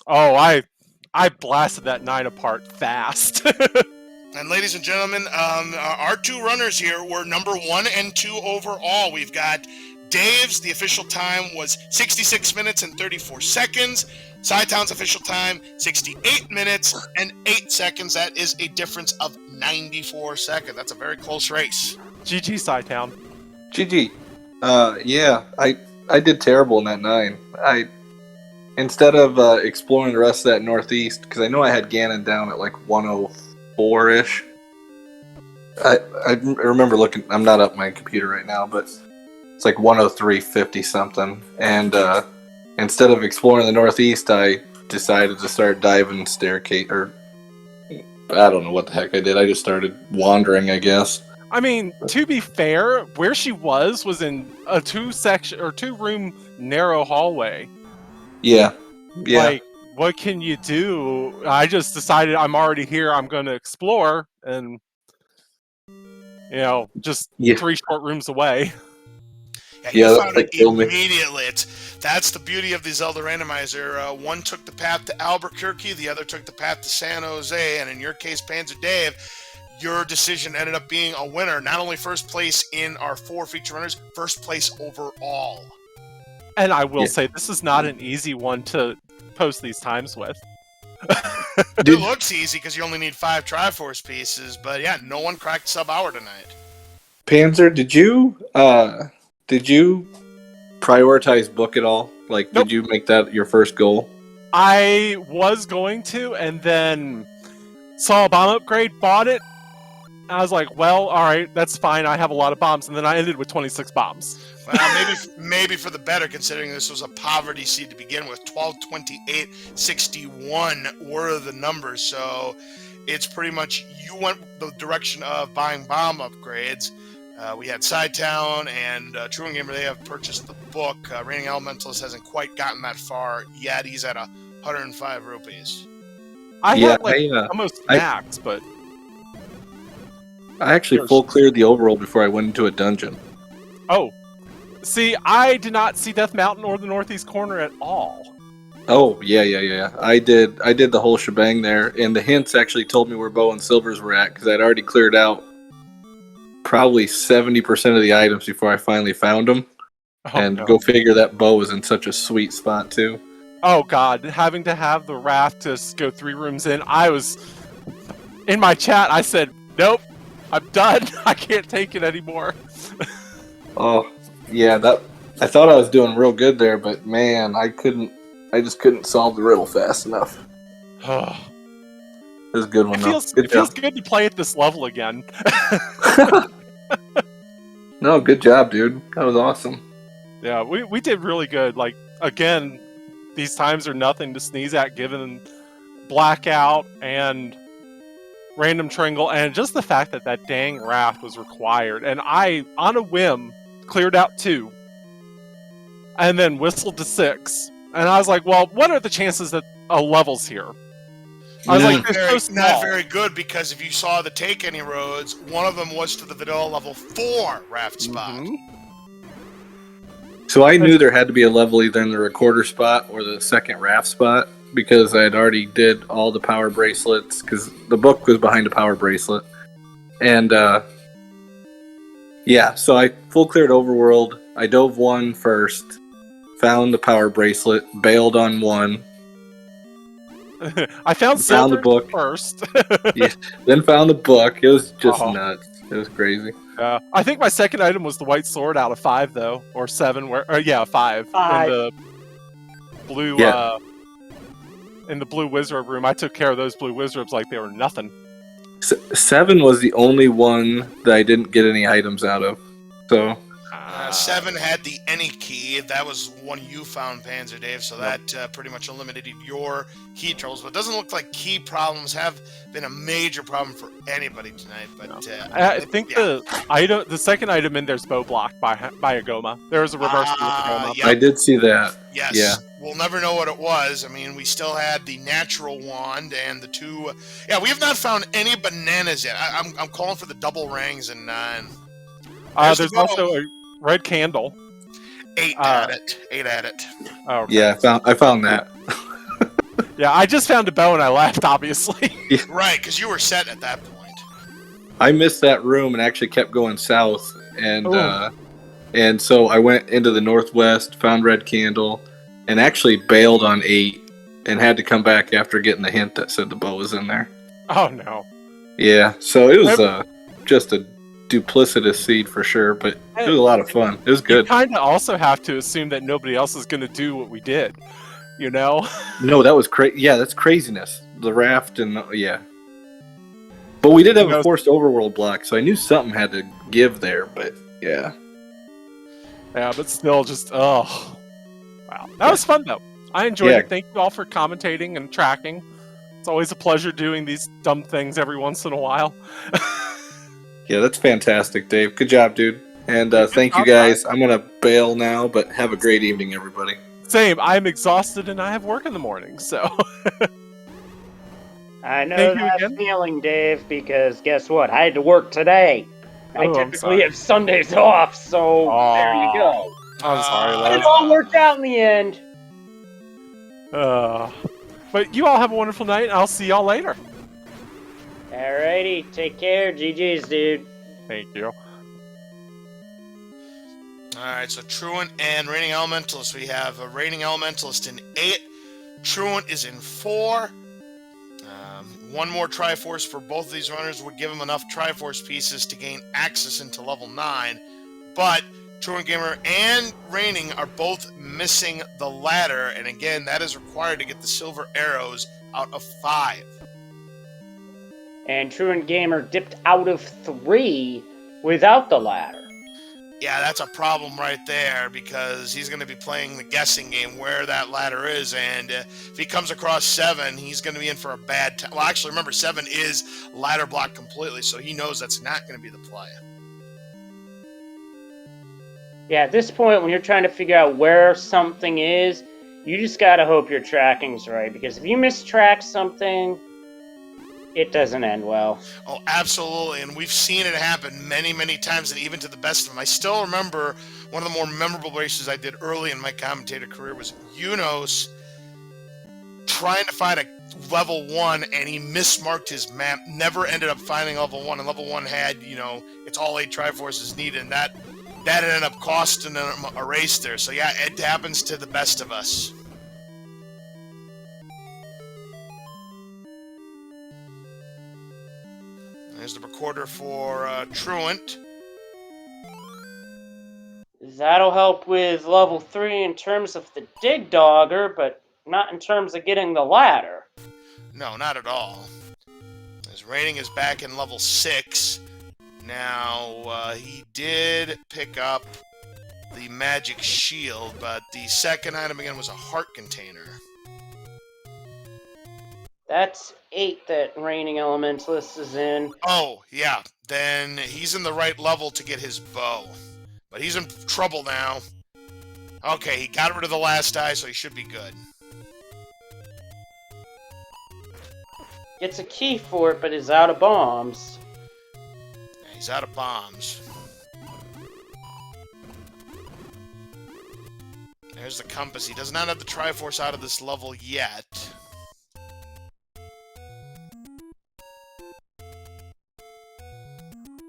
Oh, I blasted that 9 apart fast. And ladies and gentlemen, our 2 runners here were number 1 and 2 overall. We've got Dave's, the official time was 66 minutes and 34 seconds. Sci-Town's official time, 68 minutes and 8 seconds. That is a difference of 94 seconds. That's a very close race. GG, Sci-Town. GG. Yeah, I did terrible in that 9. Instead of exploring the rest of that northeast, because I know I had Ganon down at like 104-ish. I remember looking, I'm not up my computer right now, but it's like 103.50 something. And instead of exploring the northeast, I decided to start diving staircase, or I don't know what the heck I did. I just started wandering, I guess. I mean, to be fair, where she was in a 2-room narrow hallway. Yeah. Like, what can you do? I just decided I'm already here, I'm going to explore, and, just 3 short rooms away. Yeah, you found it immediately. That's the beauty of the Zelda Randomizer. One took the path to Albuquerque, the other took the path to San Jose, and in your case, Panzer Dave, your decision ended up being a winner. Not only first place in our 4 feature runners, first place overall. And I will say, this is not an easy one to post these times with. It looks easy because you only need 5 Triforce pieces, but yeah, no one cracked sub-hour tonight. Panzer, did you prioritize book at all? Like, Nope. Did you make that your first goal? I was going to, and then saw a bomb upgrade, bought it. I was like, well, alright, that's fine, I have a lot of bombs, and then I ended with 26 bombs. Well, maybe for the better, considering this was a poverty seed to begin with. 12, 28, 61 were the numbers, so it's pretty much you went the direction of buying bomb upgrades. We had Sci-Town and True Gamer, they have purchased the book. Reigning Elementalist hasn't quite gotten that far yet. He's at 105 rupees. I had almost max, but I actually full cleared the overworld before I went into a dungeon. Oh. See, I did not see Death Mountain or the northeast corner at all. Oh, yeah. I did the whole shebang there, and the hints actually told me where Bow and Silvers were at, because I'd already cleared out probably 70% of the items before I finally found them. Go figure, that Bow was in such a sweet spot, too. Oh, God. Having to have the raft to go 3 rooms in, I was... In my chat, I said, nope, I'm done. I can't take it anymore. Oh, yeah, I thought I was doing real good there, but man, I just couldn't solve the riddle fast enough. It was a good one, It feels good to play at this level again. No, good job, dude. That was awesome. Yeah, we did really good. Like, again, these times are nothing to sneeze at, given Blackout and Random Tringle, and just the fact that that dang raft was required. And I, on a whim, cleared out 2, and then whistled to 6. And I was like, well, what are the chances that a level's here? I was like, not very good, because if you saw the Take Any Roads, one of them was to the vanilla level 4 raft spot. So I knew there had to be a level either in the recorder spot or the second raft spot, because I had already did all the power bracelets, because the book was behind a power bracelet. And yeah, so I full cleared overworld. I dove 1 first, found the power bracelet, bailed on 1, I found Found the silver book. first. Yeah. Then found the book. It was just Oh. nuts. It was crazy. I think my second item was the white sword out of 5, though, or 7. Yeah, 5 in the blue. Yeah. In the blue wizard room, I took care of those blue wizards like they were nothing. 7 was the only one that I didn't get any items out of. So 7 had the any key. That was one you found, Panzer Dave, so that pretty much eliminated your key troubles. But it doesn't look like key problems have been a major problem for anybody tonight. But I think the second item in there's bow block by Agoma. There was a reverse with Agoma. Yep. I did see that. Yes. Yeah. We'll never know what it was. I mean, we still had the natural wand and the 2. Yeah, we have not found any bananas yet. I'm calling for the double rings and 9. There's also a red candle. 8 at it. 8 at it. Oh, okay. Yeah, I found that. Yeah, I just found a bow and I left, obviously. Right, because you were set at that point. I missed that room and actually kept going south, and so I went into the northwest, found red candle, and actually bailed on 8, and had to come back after getting the hint that said the bow was in there. Oh no. Yeah, so it was just a duplicitous seed for sure, but it was a lot of fun. It was good. You kind of also have to assume that nobody else is going to do what we did, you know? No, that was crazy. Yeah, that's craziness. The raft and yeah. But we did have a forced overworld block, so I knew something had to give there, but yeah. Yeah, but still just, wow. That was fun, though. I enjoyed it. Thank you all for commentating and tracking. It's always a pleasure doing these dumb things every once in a while. Yeah, that's fantastic, Dave. Good job, dude. And thank you, guys. I'm going to bail now, but have a great evening, everybody. Same. I'm exhausted and I have work in the morning, so... I know that feeling, Dave, because guess what? I had to work today. I typically have Sundays off, so there you go. I'm sorry, But it all worked out in the end. But you all have a wonderful night, and I'll see y'all later. Alrighty, take care. GG's, dude. Thank you. Alright, so Truant and Reigning Elementalist. We have a Reigning Elementalist in 8. Truant is in 4. One more Triforce for both of these runners would give them enough Triforce pieces to gain access into level 9. But Truant Gamer and Reigning are both missing the ladder, and again, that is required to get the silver arrows out of 5. And Truant Gamer dipped out of 3 without the ladder. Yeah, that's a problem right there, because he's going to be playing the guessing game where that ladder is, and if he comes across 7, he's going to be in for a bad time. Well, actually, remember, 7 is ladder blocked completely, so he knows that's not going to be the play. Yeah, at this point, when you're trying to figure out where something is, you just got to hope your tracking's right, because if you mistrack something, it doesn't end well. Oh, absolutely, and we've seen it happen many, many times, and even to the best of them. I still remember one of the more memorable races I did early in my commentator career was Unos trying to find a level 1, and he mismarked his map, never ended up finding level 1, and level 1 had, it's all 8 Triforces needed, and that ended up costing him a race there. So yeah, it happens to the best of us. There's the recorder for Truant. That'll help with level 3 in terms of the Dig Dogger, but not in terms of getting the ladder. No, not at all. His rating is back in level 6. Now, he did pick up the magic shield, but the second item again was a heart container. That's 8 that Reigning Elementalist is in. Oh, yeah. Then he's in the right level to get his bow. But he's in trouble now. Okay, he got rid of the last eye, so he should be good. Gets a key for it, but is out of bombs. Yeah, he's out of bombs. There's the compass. He does not have the Triforce out of this level yet.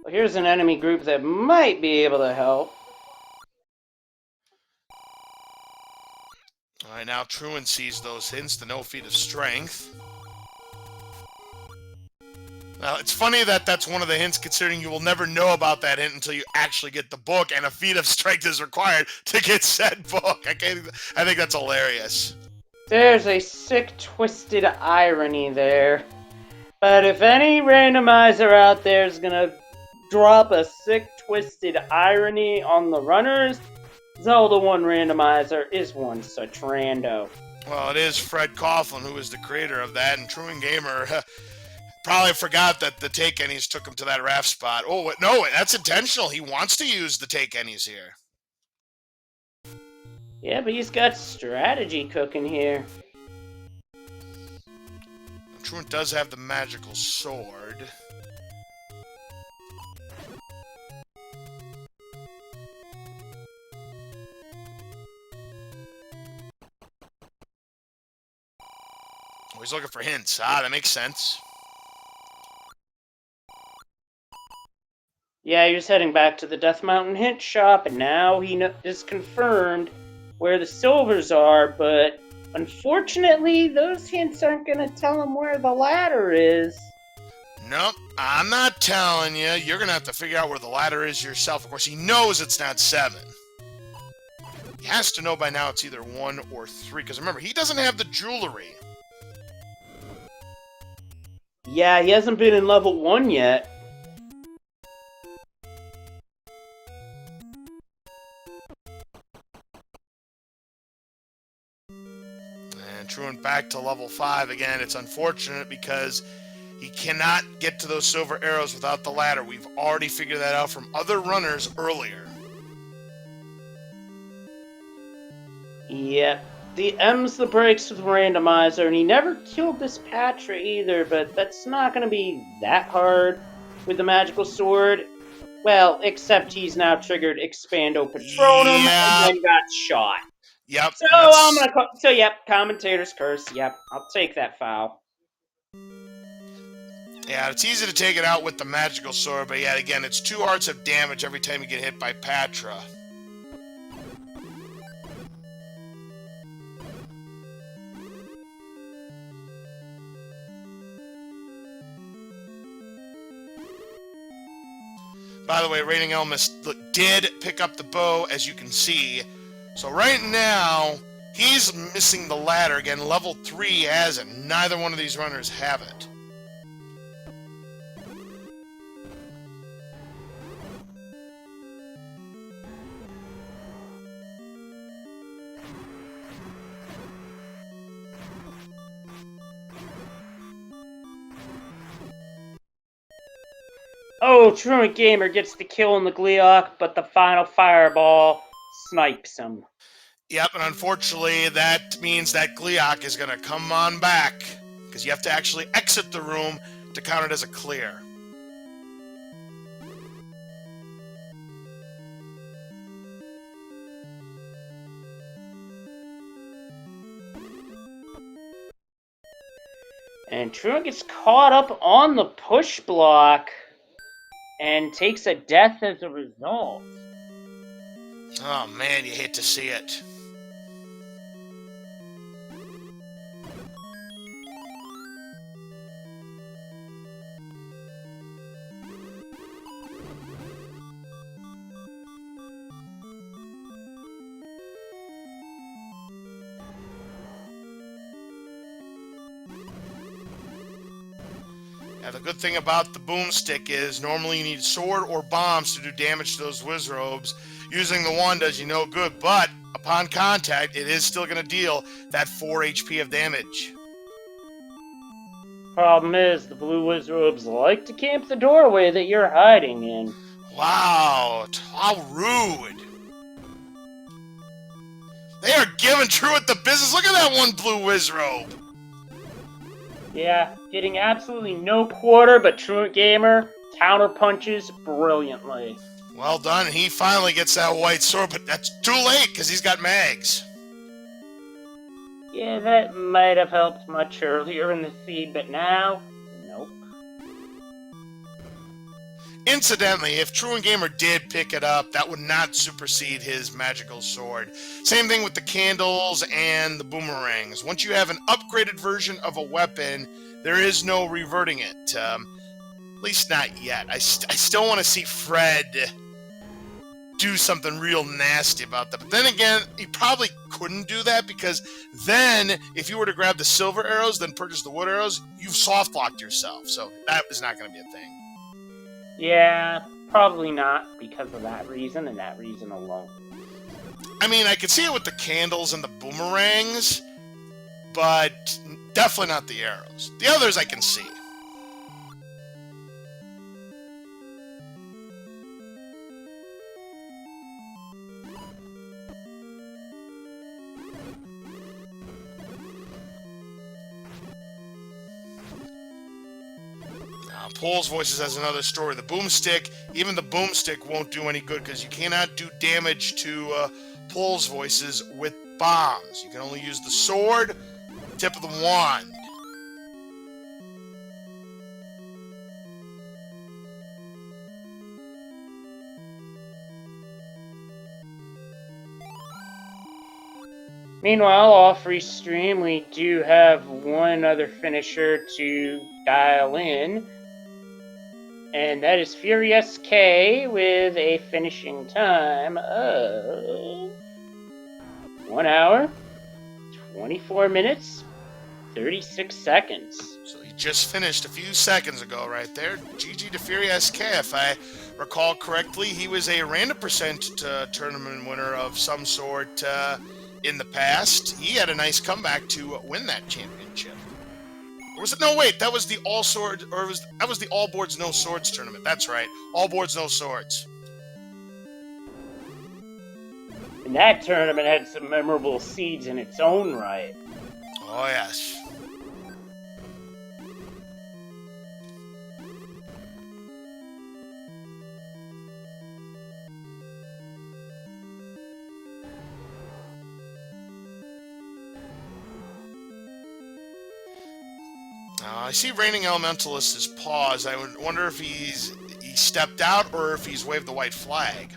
Well, here's an enemy group that might be able to help. Alright, now Truant sees those hints, the no feat of strength. Now, it's funny that that's one of the hints, considering you will never know about that hint until you actually get the book, and a feat of strength is required to get said book. I think that's hilarious. There's a sick, twisted irony there. But if any randomizer out there is gonna drop a sick, twisted irony on the runners, Zelda 1 Randomizer is one such rando. Well, it is Fred Coughlin who is the creator of that, and Truant Gamer probably forgot that the take any's took him to that raft spot. Oh, no, that's intentional. He wants to use the take any's here. Yeah, but he's got strategy cooking here. Truant does have the magical sword. Oh, he's looking for hints. Ah, that makes sense. Yeah, he was heading back to the Death Mountain hint shop, and now he is confirmed where the silvers are, but unfortunately, those hints aren't going to tell him where the ladder is. Nope, I'm not telling you. You're going to have to figure out where the ladder is yourself. Of course, he knows it's not 7. He has to know by now it's either 1 or 3, because remember, he doesn't have the jewelry. Yeah, he hasn't been in level 1 yet. And Truant back to level 5 again. It's unfortunate because he cannot get to those silver arrows without the ladder. We've already figured that out from other runners earlier. Yep. The M's the brakes with Randomizer, and he never killed this Patra either, but that's not going to be that hard with the magical sword. Well, except he's now triggered Expando Patronum and then got shot. Yep. So yep, commentator's curse. Yep, I'll take that foul. Yeah, it's easy to take it out with the magical sword, but yet again, it's 2 hearts of damage every time you get hit by Patra. By the way, Reigning Elmas did pick up the bow, as you can see. So right now, he's missing the ladder. Again, level 3 has it. Neither one of these runners have it. Oh, Truant Gamer gets the kill on the Gleeok, but the final fireball snipes him. Yep, and unfortunately, that means that Gleeok is going to come on back, because you have to actually exit the room to count it as a clear. And Truant gets caught up on the push block and takes a death as a result. Oh man, you hate to see it. Now, the good thing about the boomstick is normally you need sword or bombs to do damage to those Wizrobes. Using the wand does you no good, but upon contact, it is still going to deal that 4 HP of damage. Problem is, the blue Wizrobes like to camp the doorway that you're hiding in. Wow, how rude. They are giving Truant the business. Look at that one blue Wizrobe. Yeah, getting absolutely no quarter, but Truant Gamer counterpunches brilliantly. Well done, he finally gets that white sword, but that's too late because he's got mags. Yeah, that might have helped much earlier in the feed, but now, nope. Incidentally, if Truant Gamer did pick it up, that would not supersede his magical sword. Same thing with the candles and the boomerangs. Once you have an upgraded version of a weapon, there is no reverting it. At least not yet. I still want to see Fred do something real nasty about that. But then again, he probably couldn't do that, because then if you were to grab the silver arrows, then purchase the wood arrows, you've soft locked yourself. So that is not going to be a thing. Yeah, probably not because of that reason and that reason alone. I mean, I could see it with the candles and the boomerangs, but definitely not the arrows. The others I can see. Pole's Voices has another story. The boomstick, even the boomstick won't do any good, because you cannot do damage to Pole's Voices with bombs. You can only use the sword, tip of the wand. Meanwhile, off restream, we do have one other finisher to dial in, and that is Furious K with a finishing time of 1 hour, 24 minutes, 36 seconds. So he just finished a few seconds ago right there. GG to Furious K. If I recall correctly, he was a random percent tournament winner of some sort in the past. He had a nice comeback to win that championship. Or was it? No, wait, that was the all sword, or that was the all boards no swords tournament. That's right, all boards no swords. And that tournament had some memorable seeds in its own right. Oh yes. I see Reigning Elementalist is paused. I would wonder if he stepped out or if he's waved the white flag.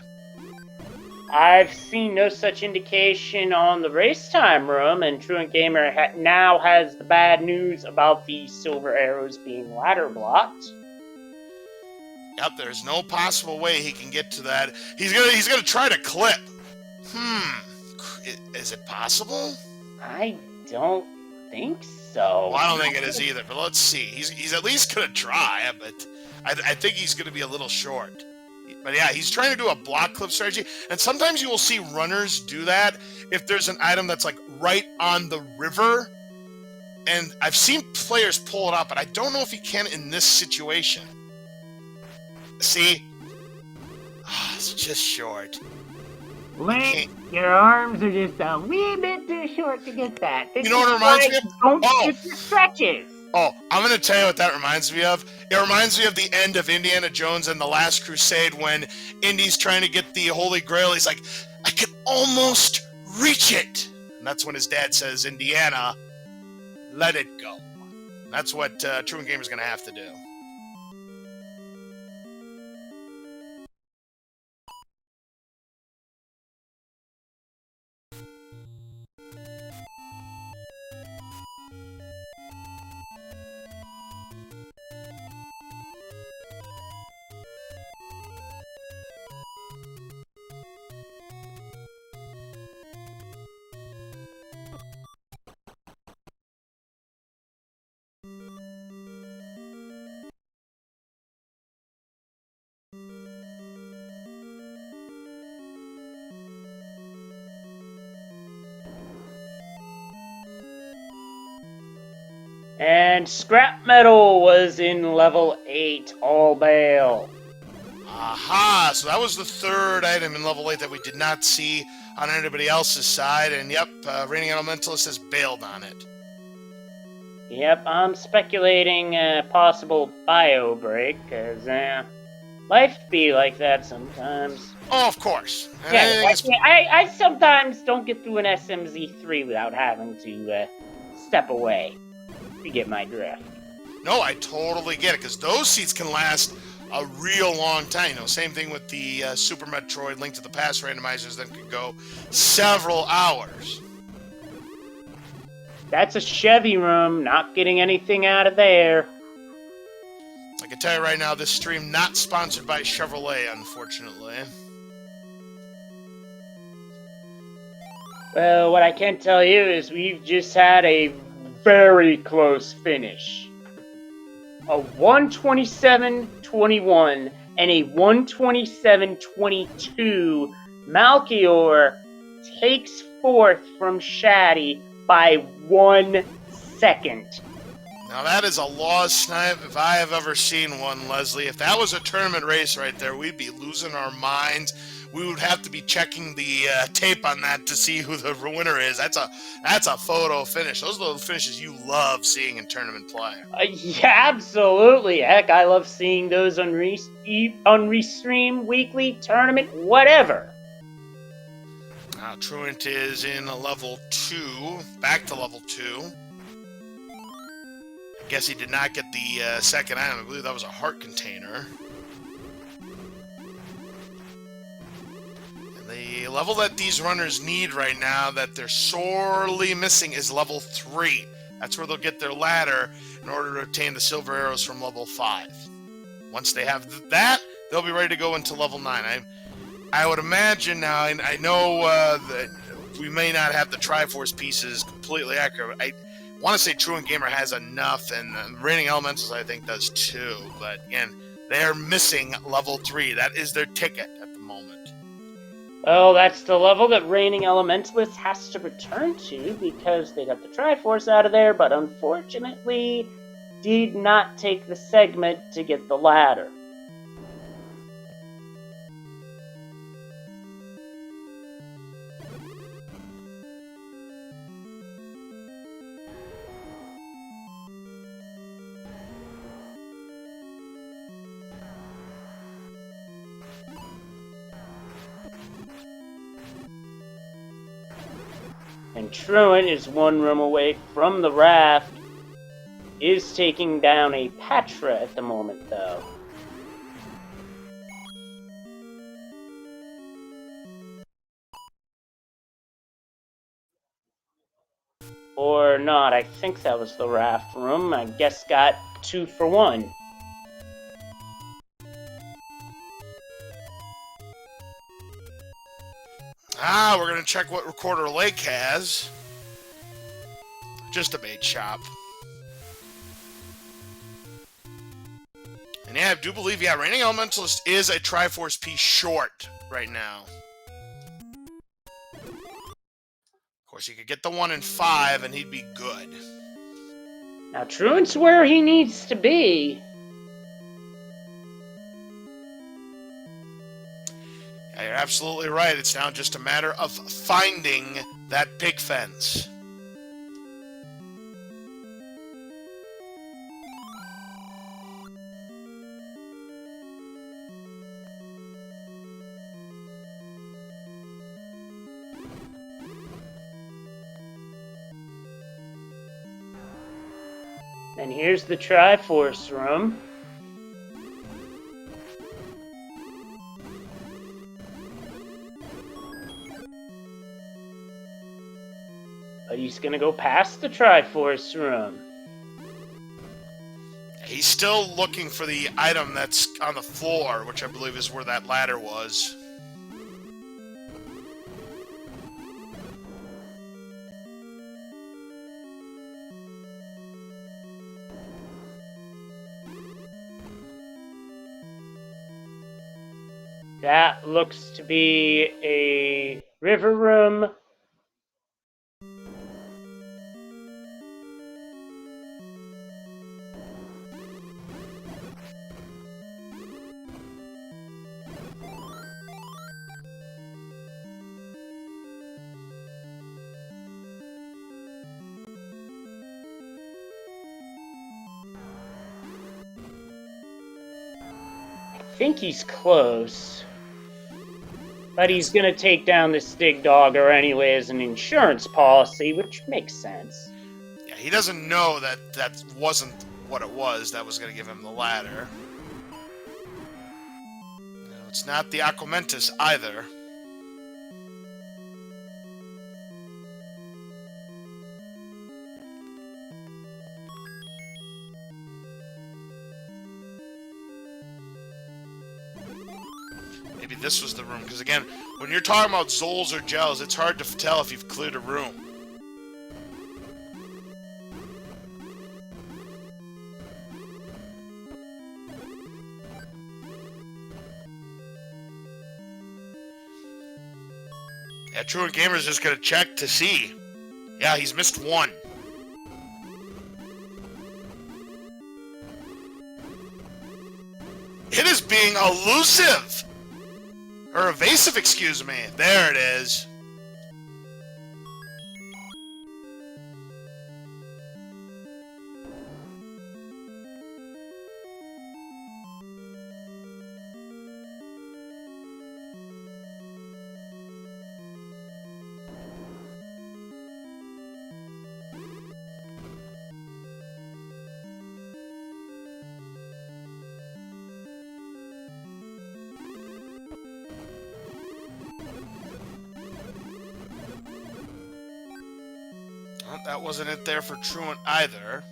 I've seen no such indication on the race time room, and Truant Gamer now has the bad news about the silver arrows being ladder blocked. Yep, there's no possible way he can get to that. He's gonna try to clip. Is it possible? I don't think so. Well, I don't think it is either, but let's see. He's at least gonna try, but I think he's gonna be a little short. But yeah, he's trying to do a block clip strategy, and sometimes you will see runners do that if there's an item that's like right on the river, and I've seen players pull it up, but I don't know if he can in this situation. See? It's just short. Link, your arms are just a wee bit too short to get that. You know what it reminds me of? Don't skip your stretches. Oh, I'm going to tell you what that reminds me of. It reminds me of the end of Indiana Jones and the Last Crusade when Indy's trying to get the Holy Grail. He's like, I can almost reach it. And that's when his dad says, Indiana, let it go. And that's what Truant Gamer's going to have to do. And scrap metal was in level 8, all bale. Aha! So that was the third item in level 8 that we did not see on anybody else's side. And yep, Reigning Elementalist has bailed on it. Yep, I'm speculating a possible bio break, because life be like that sometimes. Oh, of course. And Yeah, I sometimes don't get through an SMZ3 without having to step away. You get my drift. No, I totally get it, because those seats can last a real long time. You know, same thing with the Super Metroid Link to the Past randomizers that could go several hours. That's a Chevy room, not getting anything out of there. I can tell you right now, this stream not sponsored by Chevrolet, unfortunately. Well, what I can tell you is we've just had a very close finish. A 127-21 and a 127-22. Malchior takes fourth from Shaddy by 1 second. Now that is a lost snipe if I have ever seen one, Leslie. If that was a tournament race right there, we'd be losing our minds. We would have to be checking the tape on that to see who the winner is. That's a photo finish. Those are the finishes you love seeing in tournament play. Yeah, absolutely. Heck, I love seeing those on Restream, weekly, tournament, whatever. Now Truant is in a level 2, back to level 2. I guess he did not get the second item. I believe that was a heart container. And the level that these runners need right now that they're sorely missing is level 3. That's where they'll get their ladder in order to obtain the silver arrows from level 5. Once they have that, they'll be ready to go into level 9. I would imagine now, and I know that we may not have the Triforce pieces completely accurate. I want to say Truant Gamer has enough, and Reigning Elementals I think does too. But again, they are missing level 3. That is their ticket at the moment. Well, that's the level that Reigning Elementalist has to return to because they got the Triforce out of there, but unfortunately did not take the segment to get the ladder. And Truant is one room away from the raft, is taking down a Patra at the moment, though. Or not, I think that was the raft room. I guess got 2 for 1. We're going to check what Recorder Lake has. Just a bait shop. And yeah, I do believe, Reigning Elementalist is a Triforce piece short right now. Of course, he could get the 1 in 5 and he'd be good. Now, Truant's where he needs to be. Yeah, you're absolutely right. It's now just a matter of finding that big fence. And here's the Triforce room. But he's gonna go past the Triforce room. He's still looking for the item that's on the floor, which I believe is where that ladder was. That looks to be a river room. I think he's close. But he's gonna take down this Dig Dogger anyway as an insurance policy, which makes sense. Yeah, he doesn't know that that wasn't what it was that was going to give him the ladder. It's not the Aquamentus either. Maybe this was the room, because again, when you're talking about Zols or Gels, it's hard to tell if you've cleared a room. Yeah, Truant Gamer's just gonna check to see. Yeah, he's missed one. It is being elusive! Or evasive, excuse me. There it is. Well, that wasn't it there for Truant either.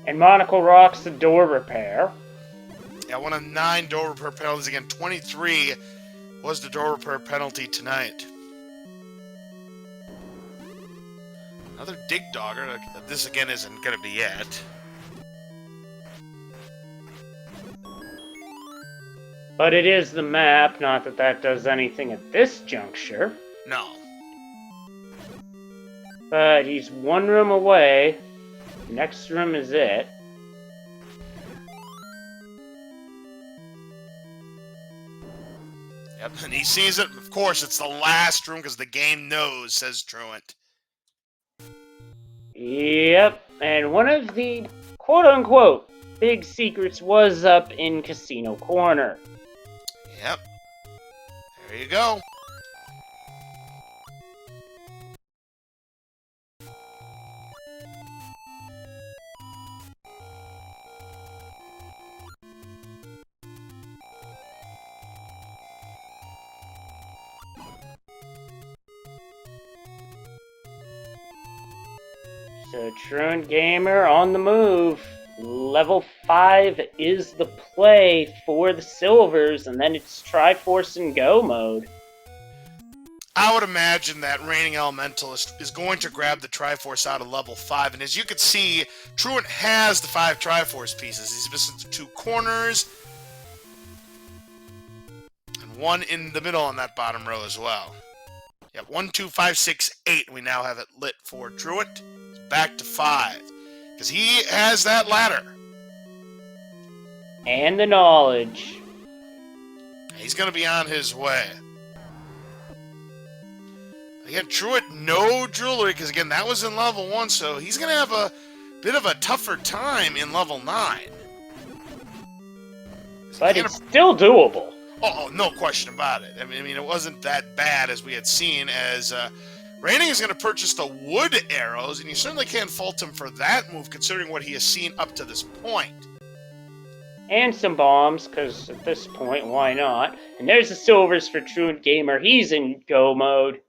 And Monocle rocks the door repair. Yeah, one of 9 door repair penalties. Again, 23 was the door repair penalty tonight. Another Dig Dogger. This again isn't going to be it. But it is the map, not that that does anything at this juncture. No. But he's one room away. Next room is it. Yep, and he sees it. Of course, it's the last room because the game knows, says Truant. Yep, and one of the quote-unquote big secrets was up in Casino Corner. Yep. There you go. So Truant Gamer on the move. Level 5 is the play for the Silvers, and then it's Triforce and Go mode. I would imagine that Reigning Elementalist is going to grab the Triforce out of level 5, and as you can see, Truant has the 5 Triforce pieces. He's missing the 2 corners, and 1 in the middle on that bottom row as well. Yep, 1, 2, 5, 6, 8. We now have it lit for Truant. It's back to 5, because he has that ladder. And the knowledge. He's going to be on his way. Again, Truant, no jewelry, because again, that was in level 1, so he's going to have a bit of a tougher time in level 9. But it's still doable. Oh, no question about it. I mean, it wasn't that bad as we had seen, as Reigning is going to purchase the wood arrows, and you certainly can't fault him for that move, considering what he has seen up to this point. And some bombs, because at this point, why not? And there's the Silvers for Truant Gamer. He's in Go mode.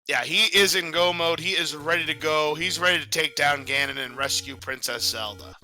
Yeah, he is in Go mode. He is ready to go. He's ready to take down Ganon and rescue Princess Zelda.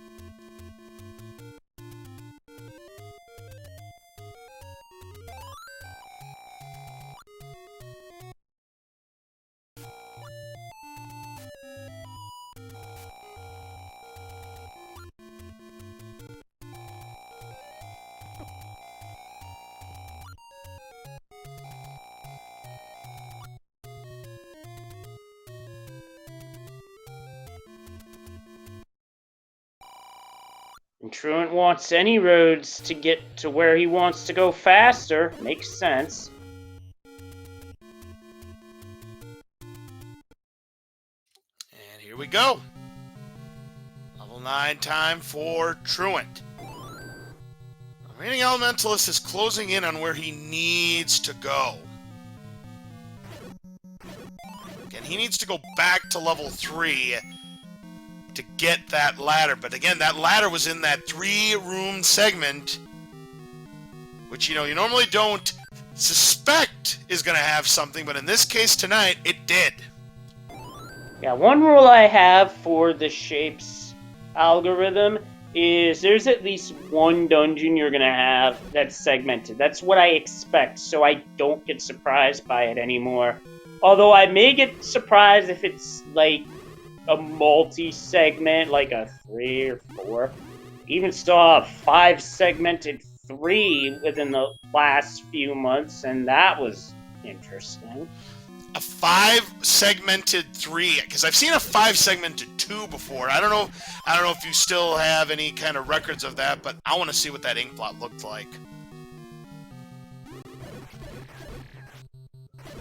And Truant wants any roads to get to where he wants to go faster. Makes sense. And here we go. Level 9 time for Truant. The Reigning Elementalist is closing in on where he needs to go. Again, he needs to go back to level 3 to get that ladder. But again, that ladder was in that 3-room segment, which, you normally don't suspect is going to have something, but in this case tonight, it did. Yeah, one rule I have for the shapes algorithm is there's at least one dungeon you're going to have that's segmented. That's what I expect, so I don't get surprised by it anymore. Although I may get surprised if it's like a multi-segment, like a 3 or 4. Even saw a 5-segmented 3 within the last few months, and that was interesting. A 5-segmented 3, because I've seen a 5-segmented 2 before. I don't know if you still have any kind of records of that, but I want to see what that ink blot looked like.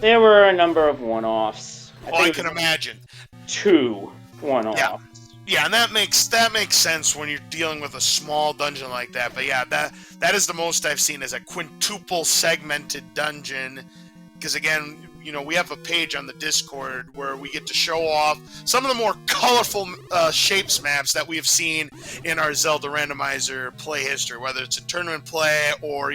There were a number of one-offs. I can imagine. 2 one-offs. Yeah, and that makes sense when you're dealing with a small dungeon like that. But yeah, that is the most I've seen as a quintuple segmented dungeon. Because again, we have a page on the Discord where we get to show off some of the more colorful shapes maps that we have seen in our Zelda Randomizer play history, whether it's in tournament play or,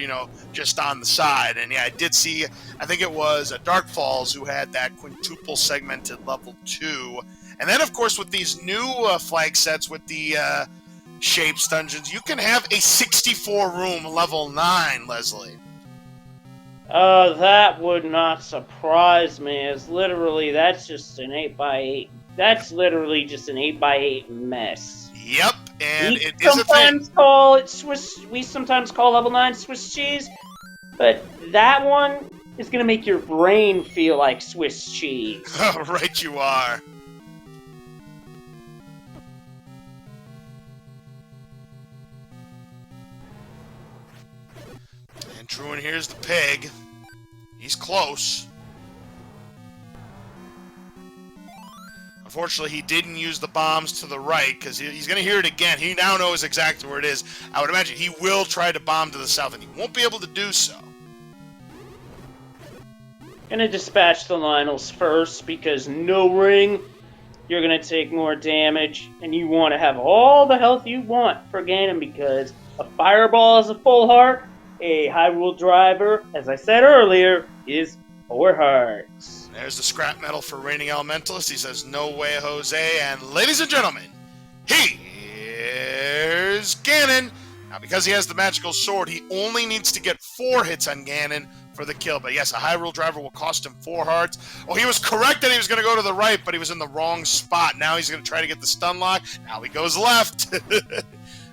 just on the side. And yeah, I did see, I think it was Dark Falls who had that quintuple segmented level 2. And then, of course, with these new flag sets with the shapes dungeons, you can have a 64-room level 9, Leslie. That would not surprise me, as literally that's just an 8x8. That's literally just an 8x8 mess. Yep, and We it is a thing. sometimes call it Swiss. We sometimes call level 9 Swiss cheese, but that one is gonna make your brain feel like Swiss cheese. Right, you are. And Truant here's the pig. He's close. Unfortunately, he didn't use the bombs to the right, because he's going to hear it again. He now knows exactly where it is. I would imagine he will try to bomb to the south, and he won't be able to do so. Gonna dispatch the Lionels first, because no ring, you're gonna take more damage, and you want to have all the health you want for Ganon, because a fireball is a full heart, a Hyrule driver, as I said earlier, is 4 hearts. There's the scrap metal for Reigning Elementalist. He says, no way, Jose. And ladies and gentlemen, here's Ganon. Now, because he has the magical sword, he only needs to get 4 hits on Ganon for the kill. But yes, a Hyrule driver will cost him 4 hearts. Oh, he was correct that he was going to go to the right, but he was in the wrong spot. Now he's going to try to get the stun lock. Now he goes left.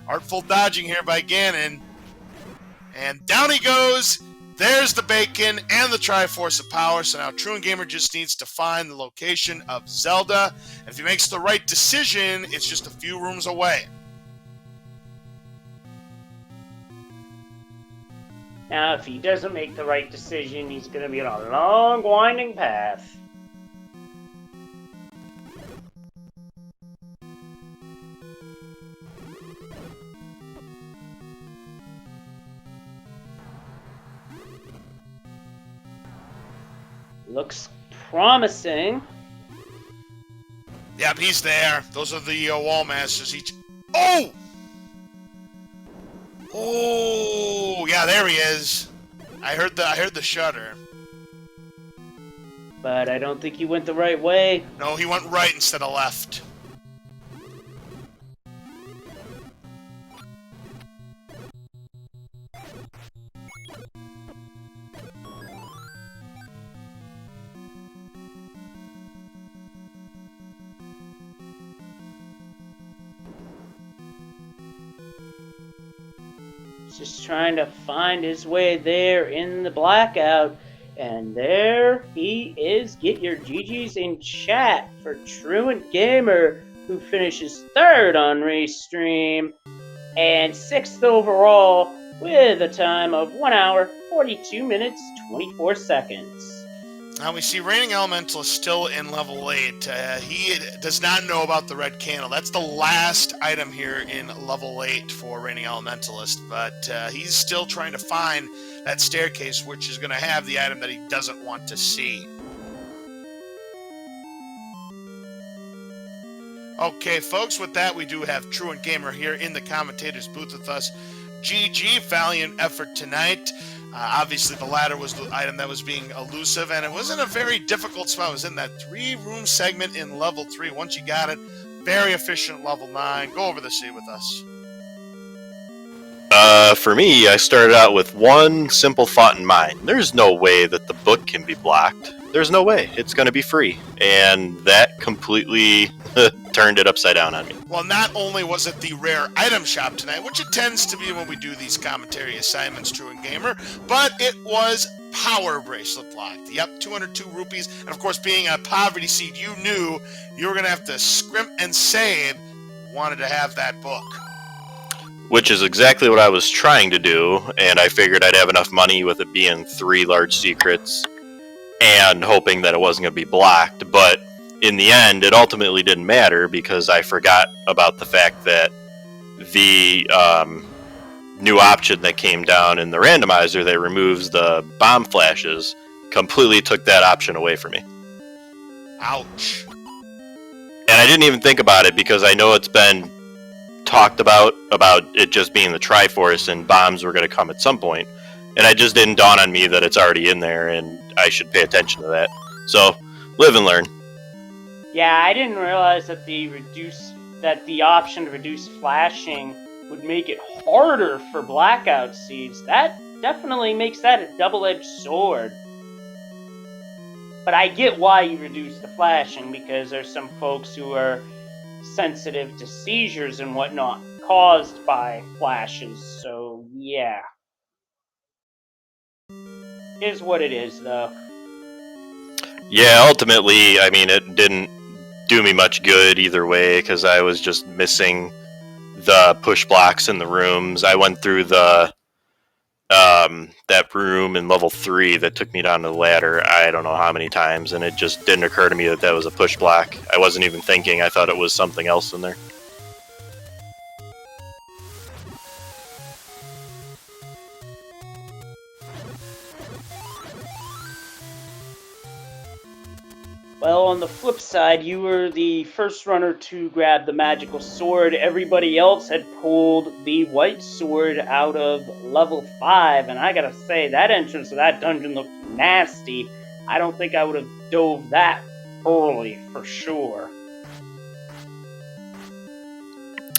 Artful dodging here by Ganon. And down he goes. There's the bacon and the Triforce of power. So now Truant Gamer just needs to find the location of Zelda. And if he makes the right decision, it's just a few rooms away. Now, if he doesn't make the right decision, he's gonna be on a long, winding path. Looks promising. Yep, he's there. Those are the wall masters. Oh! Oh, yeah, there he is. I heard the shudder. But I don't think he went the right way. No, he went right instead of left. Just trying to find his way there in the blackout. And there he is. Get your GGs in chat for Truant Gamer, who finishes 3rd on Restream and 6th overall with a time of 1 hour, 42 minutes, 24 seconds. Now we see Reigning Elementalist still in level 8. He does not know about the red candle. That's the last item here in level 8 for Reigning Elementalist, but he's still trying to find that staircase, which is going to have the item that he doesn't want to see. Okay, folks, with that, we do have Truant Gamer here in the commentator's booth with us. GG, valiant effort tonight. Obviously, the ladder was the item that was being elusive, and it wasn't a very difficult spot. It was in that 3-room segment in level 3. Once you got it, very efficient level 9. Go over the seed with us. For me, I started out with one simple thought in mind. There's no way that the book can be blocked. There's no way. It's going to be free. And that completely turned it upside down on me. Well, not only was it the rare item shop tonight, which it tends to be when we do these commentary assignments, Truant Gamer, but it was power bracelet blocked. Yep, 202 rupees. And of course, being a poverty seed, you knew you were going to have to scrimp and save. Wanted to have that book. Which is exactly what I was trying to do, and I figured I'd have enough money with it being 3 large secrets and hoping that it wasn't going to be blocked. But in the end, it ultimately didn't matter because I forgot about the fact that the new option that came down in the randomizer that removes the bomb flashes completely took that option away from me. Ouch. And I didn't even think about it because I know it's been talked about it just being the Triforce and bombs were going to come at some point, and it just didn't dawn on me that it's already in there and I should pay attention to that. So, live and learn. Yeah, I didn't realize that the option to reduce flashing would make it harder for blackout seeds. That definitely makes that a double-edged sword. But I get why you reduce the flashing, because there's some folks who are sensitive to seizures and whatnot caused by flashes, so yeah. Is what it is, though. Yeah, ultimately, I mean, it didn't do me much good either way because I was just missing the push blocks in the rooms. I went through the that room in level 3 that took me down to the ladder I don't know how many times, and it just didn't occur to me that that was a push block. I wasn't even thinking. I thought it was something else in there. Well, on the flip side, you were the first runner to grab the magical sword. Everybody else had pulled the white sword out of level 5, and I gotta say, that entrance to that dungeon looked nasty. I don't think I would have dove that early, for sure.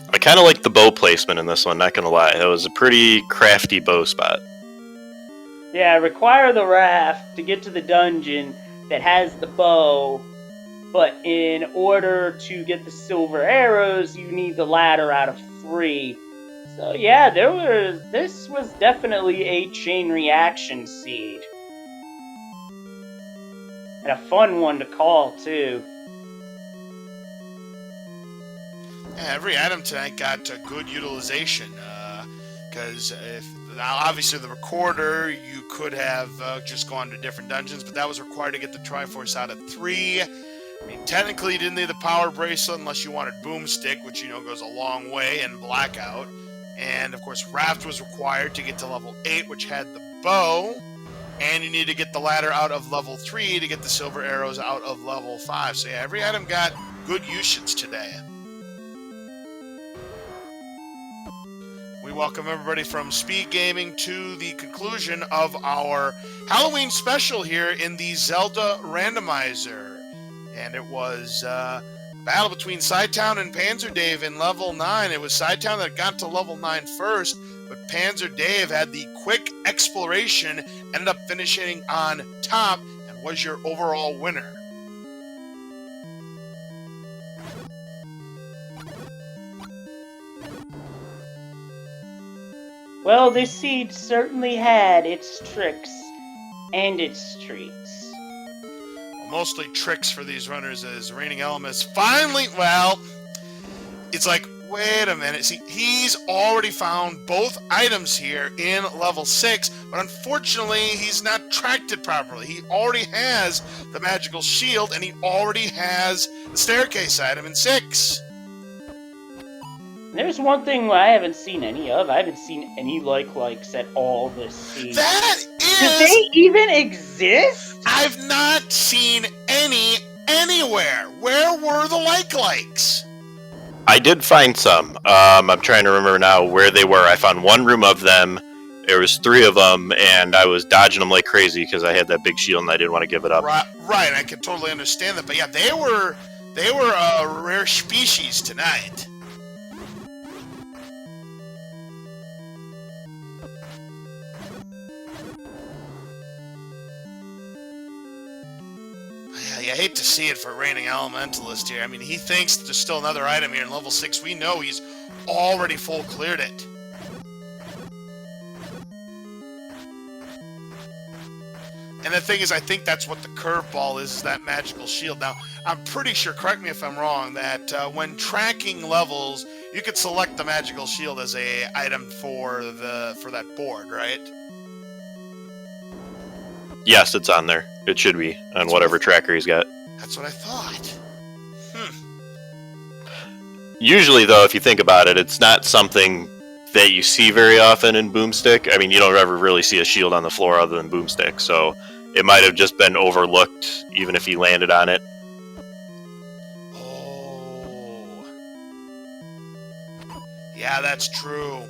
I kind of like the bow placement in this one, not gonna lie. It was a pretty crafty bow spot. Yeah, require the raft to get to the dungeon that has the bow, but in order to get the silver arrows, you need the ladder out of 3. So yeah, this was definitely a chain reaction seed. And a fun one to call, too. Yeah, every item tonight got good utilization, because now obviously the recorder, you could have just gone to different dungeons, but that was required to get the Triforce out of 3. I mean, technically you didn't need the power bracelet unless you wanted boomstick, which goes a long way, and blackout. And of course raft was required to get to level 8, which had the bow, and you need to get the ladder out of level 3 to get the silver arrows out of level 5. So yeah, every item got good usage today. We welcome everybody from Speed Gaming to the conclusion of our Halloween special here in the Zelda Randomizer. And it was a battle between Sidetown and Panzer Dave in level 9. It was Sidetown that got to level 9 first, but Panzer Dave had the quick exploration, ended up finishing on top, and was your overall winner. Well, this seed certainly had its tricks and its treats. Well, mostly tricks for these runners, as Reigning Elements finally, well, it's like, wait a minute. See, he's already found both items here in level 6, but unfortunately, he's not tracked it properly. He already has the magical shield, and he already has the staircase item in 6. There's one thing I haven't seen any of. I haven't seen any likes at all this season. That Do is... they even exist? I've not seen any anywhere. Where were the likes? I did find some. I'm trying to remember now where they were. I found one room of them. There was 3 of them, and I was dodging them like crazy because I had that big shield and I didn't want to give it up. Right. I can totally understand that. But yeah, they were a rare species tonight. Yeah, I hate to see it for Reigning Elementalist here. I mean, he thinks there's still another item here in level 6. We know he's already full cleared it. And the thing is, I think that's what the curveball is that magical shield. Now, I'm pretty sure, correct me if I'm wrong, that when tracking levels, you could select the magical shield as a item for that board, right? Yes, it's on there. It should be on whatever tracker he's got. That's what I thought. Usually, though, if you think about it, it's not something that you see very often in Boomstick. I mean, you don't ever really see a shield on the floor other than Boomstick, so it might have just been overlooked, even if he landed on it. Oh. Yeah, that's true.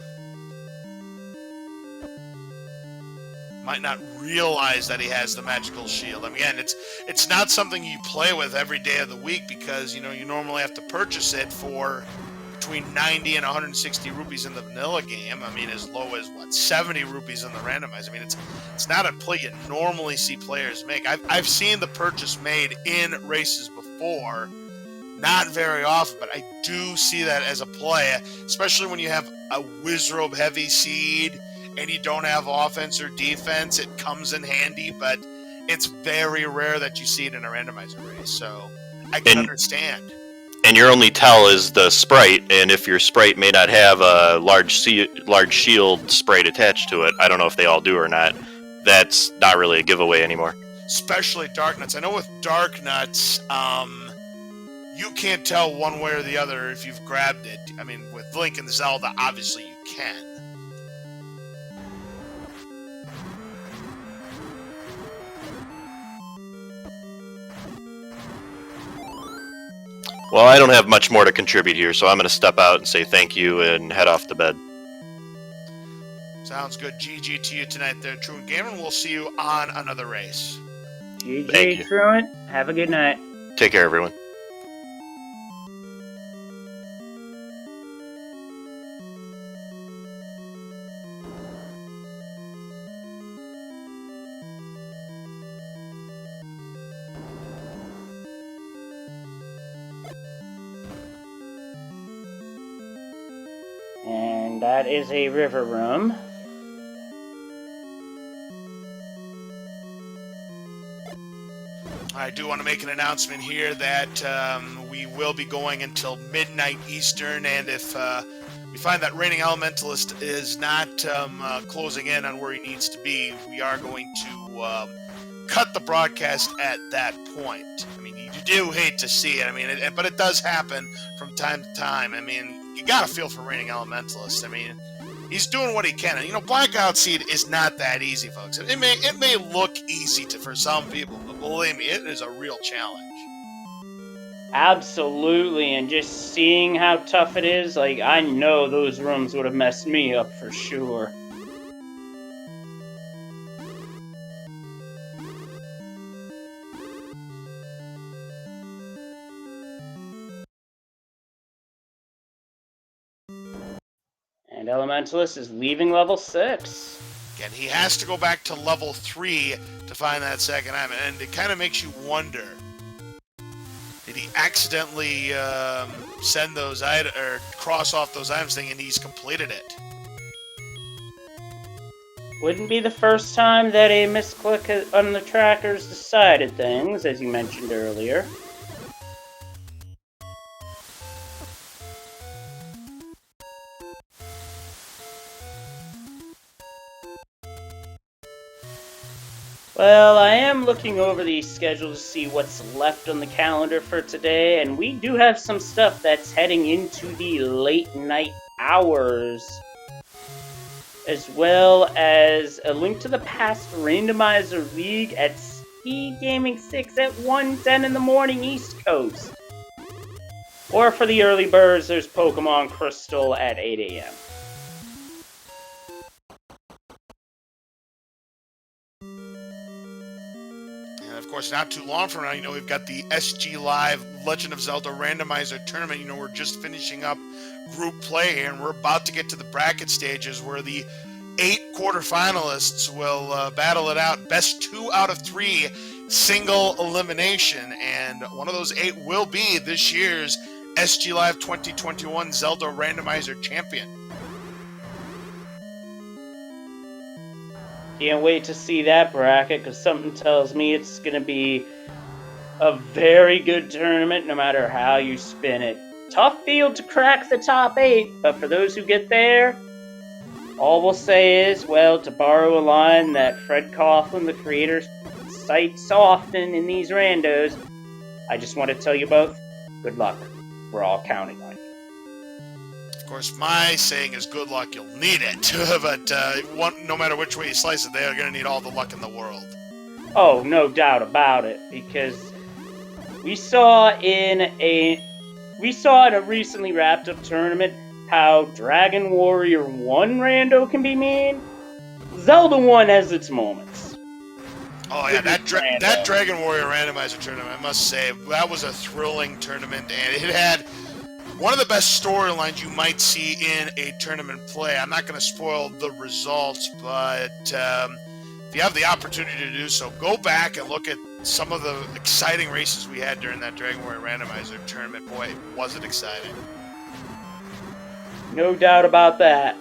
Might not realize that he has the magical shield. I mean, again, it's not something you play with every day of the week because, you know, you normally have to purchase it for between 90 and 160 rupees in the vanilla game. I mean, as low as, 70 rupees in the randomizer. I mean, it's not a play you normally see players make. I've seen the purchase made in races before. Not very often, but I do see that as a play, especially when you have a Wizrobe heavy seed and you don't have offense or defense. It comes in handy, but it's very rare that you see it in a randomizer race, so I can understand. And your only tell is the sprite, and if your sprite may not have a large shield sprite attached to it, I don't know if they all do or not, that's not really a giveaway anymore. Especially Dark Nuts. I know with Dark Nuts, you can't tell one way or the other if you've grabbed it. I mean, with Link and Zelda, obviously you can. Well, I don't have much more to contribute here, so I'm going to step out and say thank you and head off to bed. Sounds good. GG to you tonight there, Truant Gamer, and we'll see you on another race. Thank GG, you. Truant. Have a good night. Take care, everyone. And that is a river room. I do want to make an announcement here that we will be going until midnight Eastern, and if we find that Reigning Elementalist is not closing in on where he needs to be, we are going to cut the broadcast at that point. I mean, you do hate to see it. I mean, but it does happen from time to time. I mean, you gotta feel for Reigning Elementalist. I mean, he's doing what he can, and you know, Blackout Seed is not that easy, folks. It may look easy for some people, but believe me, it is a real challenge. Absolutely, and just seeing how tough it is, like, I know those rooms would have messed me up for sure. And Elementalist is leaving level 6. Again, he has to go back to level 3 to find that second item, and it kind of makes you wonder, did he accidentally send those items, or cross off those items thinking he's completed it? Wouldn't be the first time that a misclick on the trackers decided things, as you mentioned earlier. Well, I am looking over the schedule to see what's left on the calendar for today, and we do have some stuff that's heading into the late night hours, as well as a link to the past Randomizer League at Speed Gaming 6 at 1:10 in the morning East Coast. Or for the early birds, there's Pokemon Crystal at 8 a.m. And of course, not too long from now, we've got the SG Live Legend of Zelda Randomizer Tournament. We're just finishing up group play here, and we're about to get to the bracket stages where the 8 quarterfinalists will battle it out. Best 2 out of 3 single elimination, and one of those 8 will be this year's SG Live 2021 Zelda Randomizer Champion. Can't wait to see that bracket, because something tells me it's going to be a very good tournament no matter how you spin it. Tough field to crack the top 8, but for those who get there, all we'll say is, well, to borrow a line that Fred Coughlin, the creator, cites often in these randos, I just want to tell you both, good luck. We're all counting on you. Of course, my saying is good luck, you'll need it. But no matter which way you slice it, they are going to need all the luck in the world. Oh, no doubt about it, because we saw in a recently wrapped up tournament how Dragon Warrior 1 rando can be mean. Zelda 1 has its moments. Oh yeah, that Dragon Warrior Randomizer tournament, I must say, that was a thrilling tournament, and it had one of the best storylines you might see in a tournament play. I'm not going to spoil the results, but if you have the opportunity to do so, go back and look at some of the exciting races we had during that Dragon Warrior Randomizer tournament. Boy, was it exciting. No doubt about that.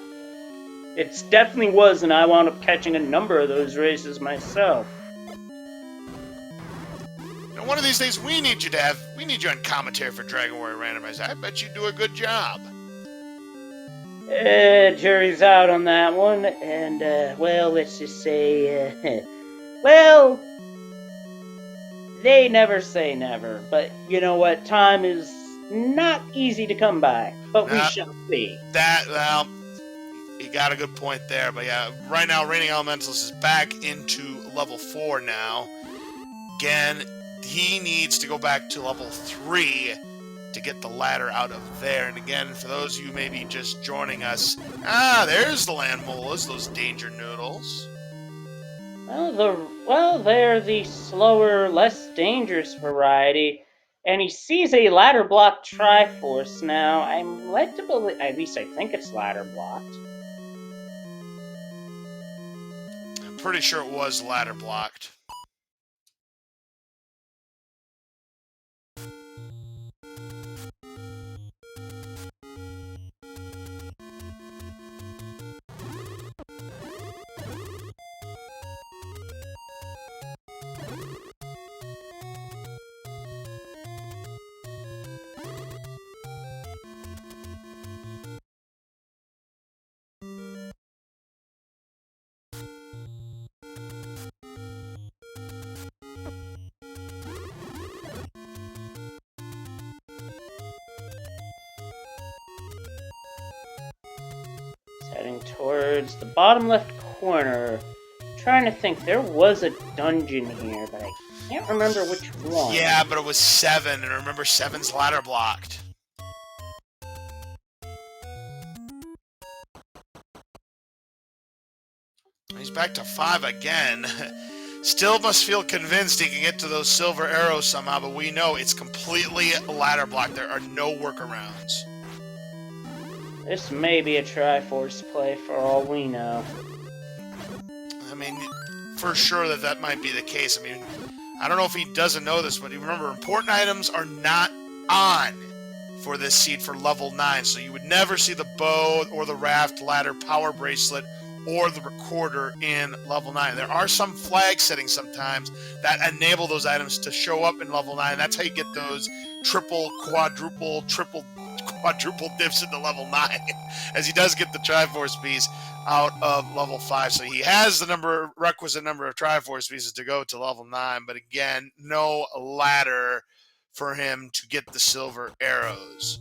It definitely was, and I wound up catching a number of those races myself. One of these days, we need you on commentary for Dragon Warrior Randomizer. I bet you do a good job. Jury's out on that one, and, well, let's just say, well, they never say never, but you know what, time is not easy to come by, but we shall see. Well, you got a good point there, but yeah, right now, Raining Elementals is back into level 4 now. Again, he needs to go back to level 3 to get the ladder out of there. And again, for those of you maybe just joining us, there's the land molas, those danger noodles. Well, they're the slower, less dangerous variety, and he sees a ladder block Triforce now. I'm led to believe, at least I think it's ladder blocked. I'm pretty sure it was ladder blocked. Heading towards the bottom left corner. Trying to think, there was a dungeon here, but I can't remember which one. Yeah, but it was 7, and remember 7's ladder blocked. He's back to 5 again. Still must feel convinced he can get to those silver arrows somehow, but we know it's completely ladder blocked. There are no workarounds. This may be a Triforce play for all we know. I mean, for sure that might be the case. I mean, I don't know if he doesn't know this, but remember, important items are not on for this seed for level 9. So you would never see the bow or the raft ladder power bracelet or the recorder in level 9. There are some flag settings sometimes that enable those items to show up in level 9. That's how you get those triple, quadruple dips into level 9, as he does get the Triforce piece out of level 5. So he has the requisite number of Triforce pieces to go to level 9, but again, no ladder for him to get the silver arrows.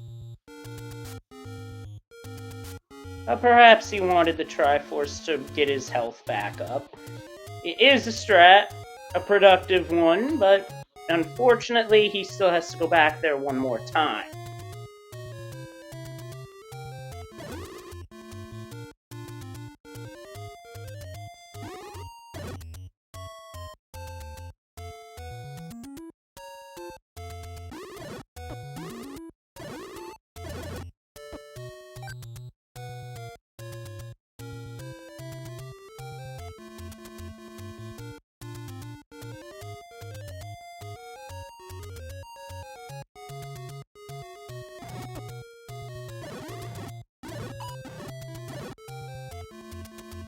Perhaps he wanted the Triforce to get his health back up. It is a strat, a productive one, but unfortunately he still has to go back there one more time.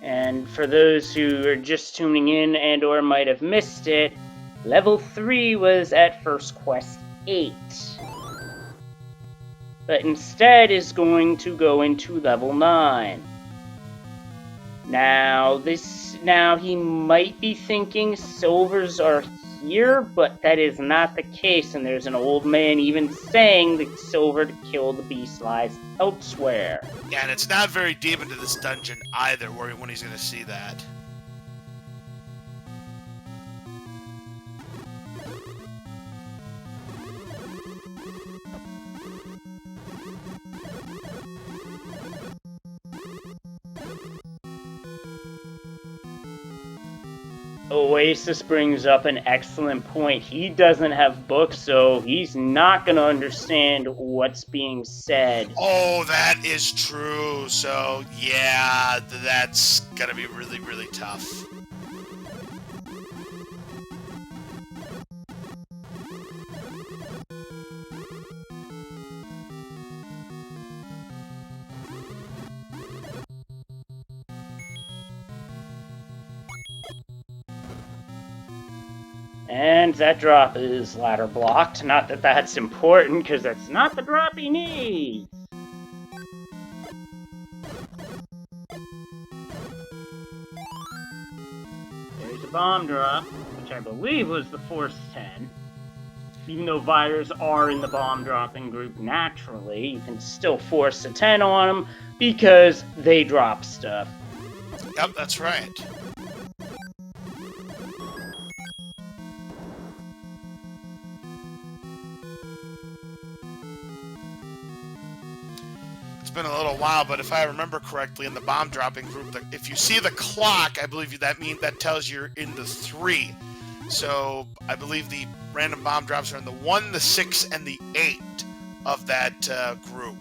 And for those who are just tuning in and or might have missed it, level 3 was at First Quest 8. But instead is going to go into level 9. Now he might be thinking silvers are here, but that is not the case, and there's an old man even saying that silver to kill the beast lies elsewhere. Yeah, and it's not very deep into this dungeon either, when he's going to see that. Oasis brings up an excellent point. He doesn't have books, so he's not going to understand what's being said. Oh, that is true. So, yeah, that's going to be really, really tough. And that drop is ladder blocked. Not that that's important, because that's not the drop he needs. There's a bomb drop, which I believe was the Force 10. Even though Viters are in the bomb dropping group naturally, you can still force a 10 on them because they drop stuff. Yep, that's right. Been a little while, but if I remember correctly, in the bomb dropping group, if you see the clock, I believe that tells you're in the 3. So I believe the random bomb drops are in the 1, the 6, and the 8 of that group.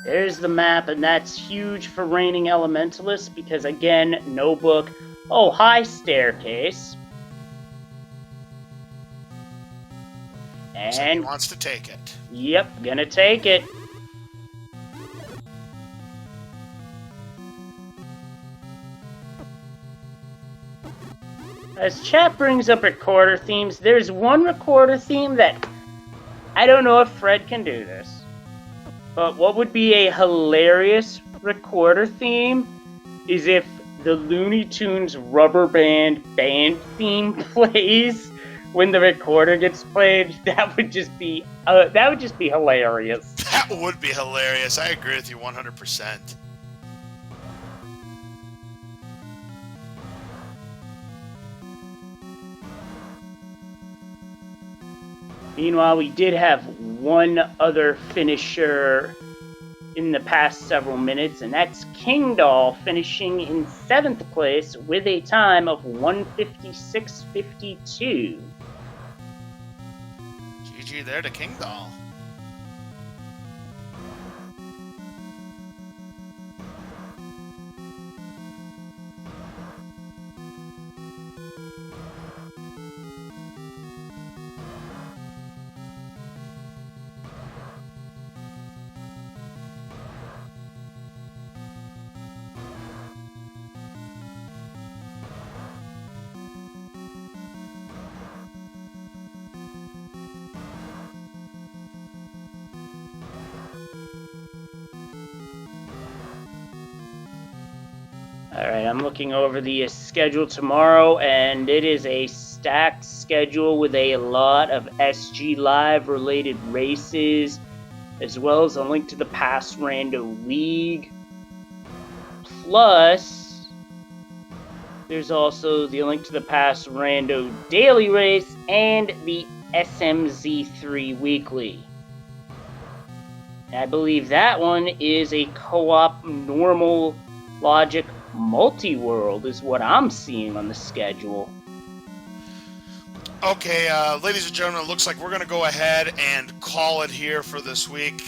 There's the map, and that's huge for reigning elementalists because, again, no book. Oh, hi, staircase. So he And, wants to take it. yep, gonna take it. As chat brings up recorder themes, there's one recorder theme that I don't know if Fred can do this. But what would be a hilarious recorder theme is if the Looney Tunes Rubber Band band theme plays when the recorder gets played. That would just be hilarious. That would be hilarious. I agree with you 100%. Meanwhile, we did have one other finisher in the past several minutes, and that's Kingdoll finishing in 7th place with a time of 1:56:52. GG there to Kingdoll. Alright, I'm looking over the schedule tomorrow, and it is a stacked schedule with a lot of SG Live related races, as well as a link to the past Rando League. Plus, There's also the Link to the Past Rando Daily Race and the SMZ3 Weekly. I believe that one is a co-op normal logic multi-world is what I'm seeing on the schedule. Okay, ladies and gentlemen, it looks like we're going to go ahead and call it here for this week.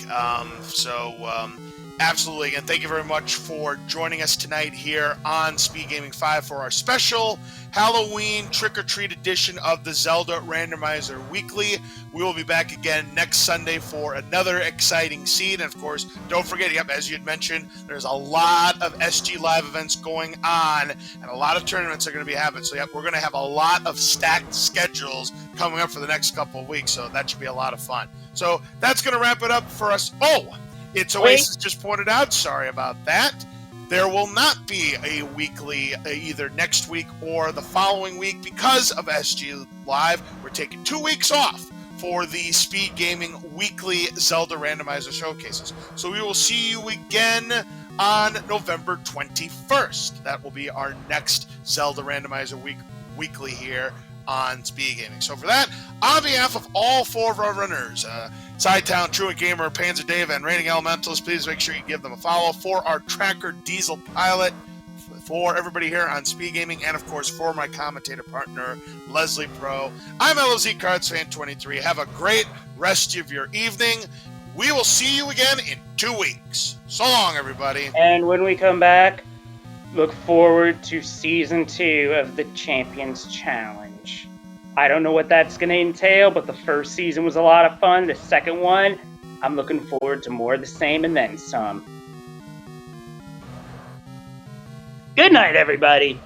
Absolutely, again, thank you very much for joining us tonight here on Speed Gaming 5 for our special Halloween trick-or-treat edition of the Zelda Randomizer Weekly. We will be back again next Sunday for another exciting seed. And, of course, don't forget, as you had mentioned, there's a lot of SG Live events going on, and a lot of tournaments are going to be happening. So, we're going to have a lot of stacked schedules coming up for the next couple of weeks, so that should be a lot of fun. So, that's going to wrap it up for us. It's Oasis just pointed out, sorry about that. There will not be a weekly either next week or the following week because of SG Live. We're taking 2 weeks off for the Speed Gaming Weekly Zelda Randomizer Showcases. So we will see you again on November 21st. That will be our next Zelda Randomizer Weekly here on Speed Gaming. So for that, on behalf of all 4 of our runners, Sidetown, Truant Gamer, Panzer Dave, and Reigning Elementals, please make sure you give them a follow. For our tracker, Diesel Pilot, for everybody here on Speed Gaming, and of course for my commentator partner, Leslie Pro, I'm LOZ Cards Fan 23. Have a great rest of your evening. We will see you again in 2 weeks. So long, everybody. And when we come back, look forward to Season 2 of the Champions Challenge. I don't know what that's going to entail, but the first season was a lot of fun. The second one, I'm looking forward to more of the same and then some. Good night, everybody.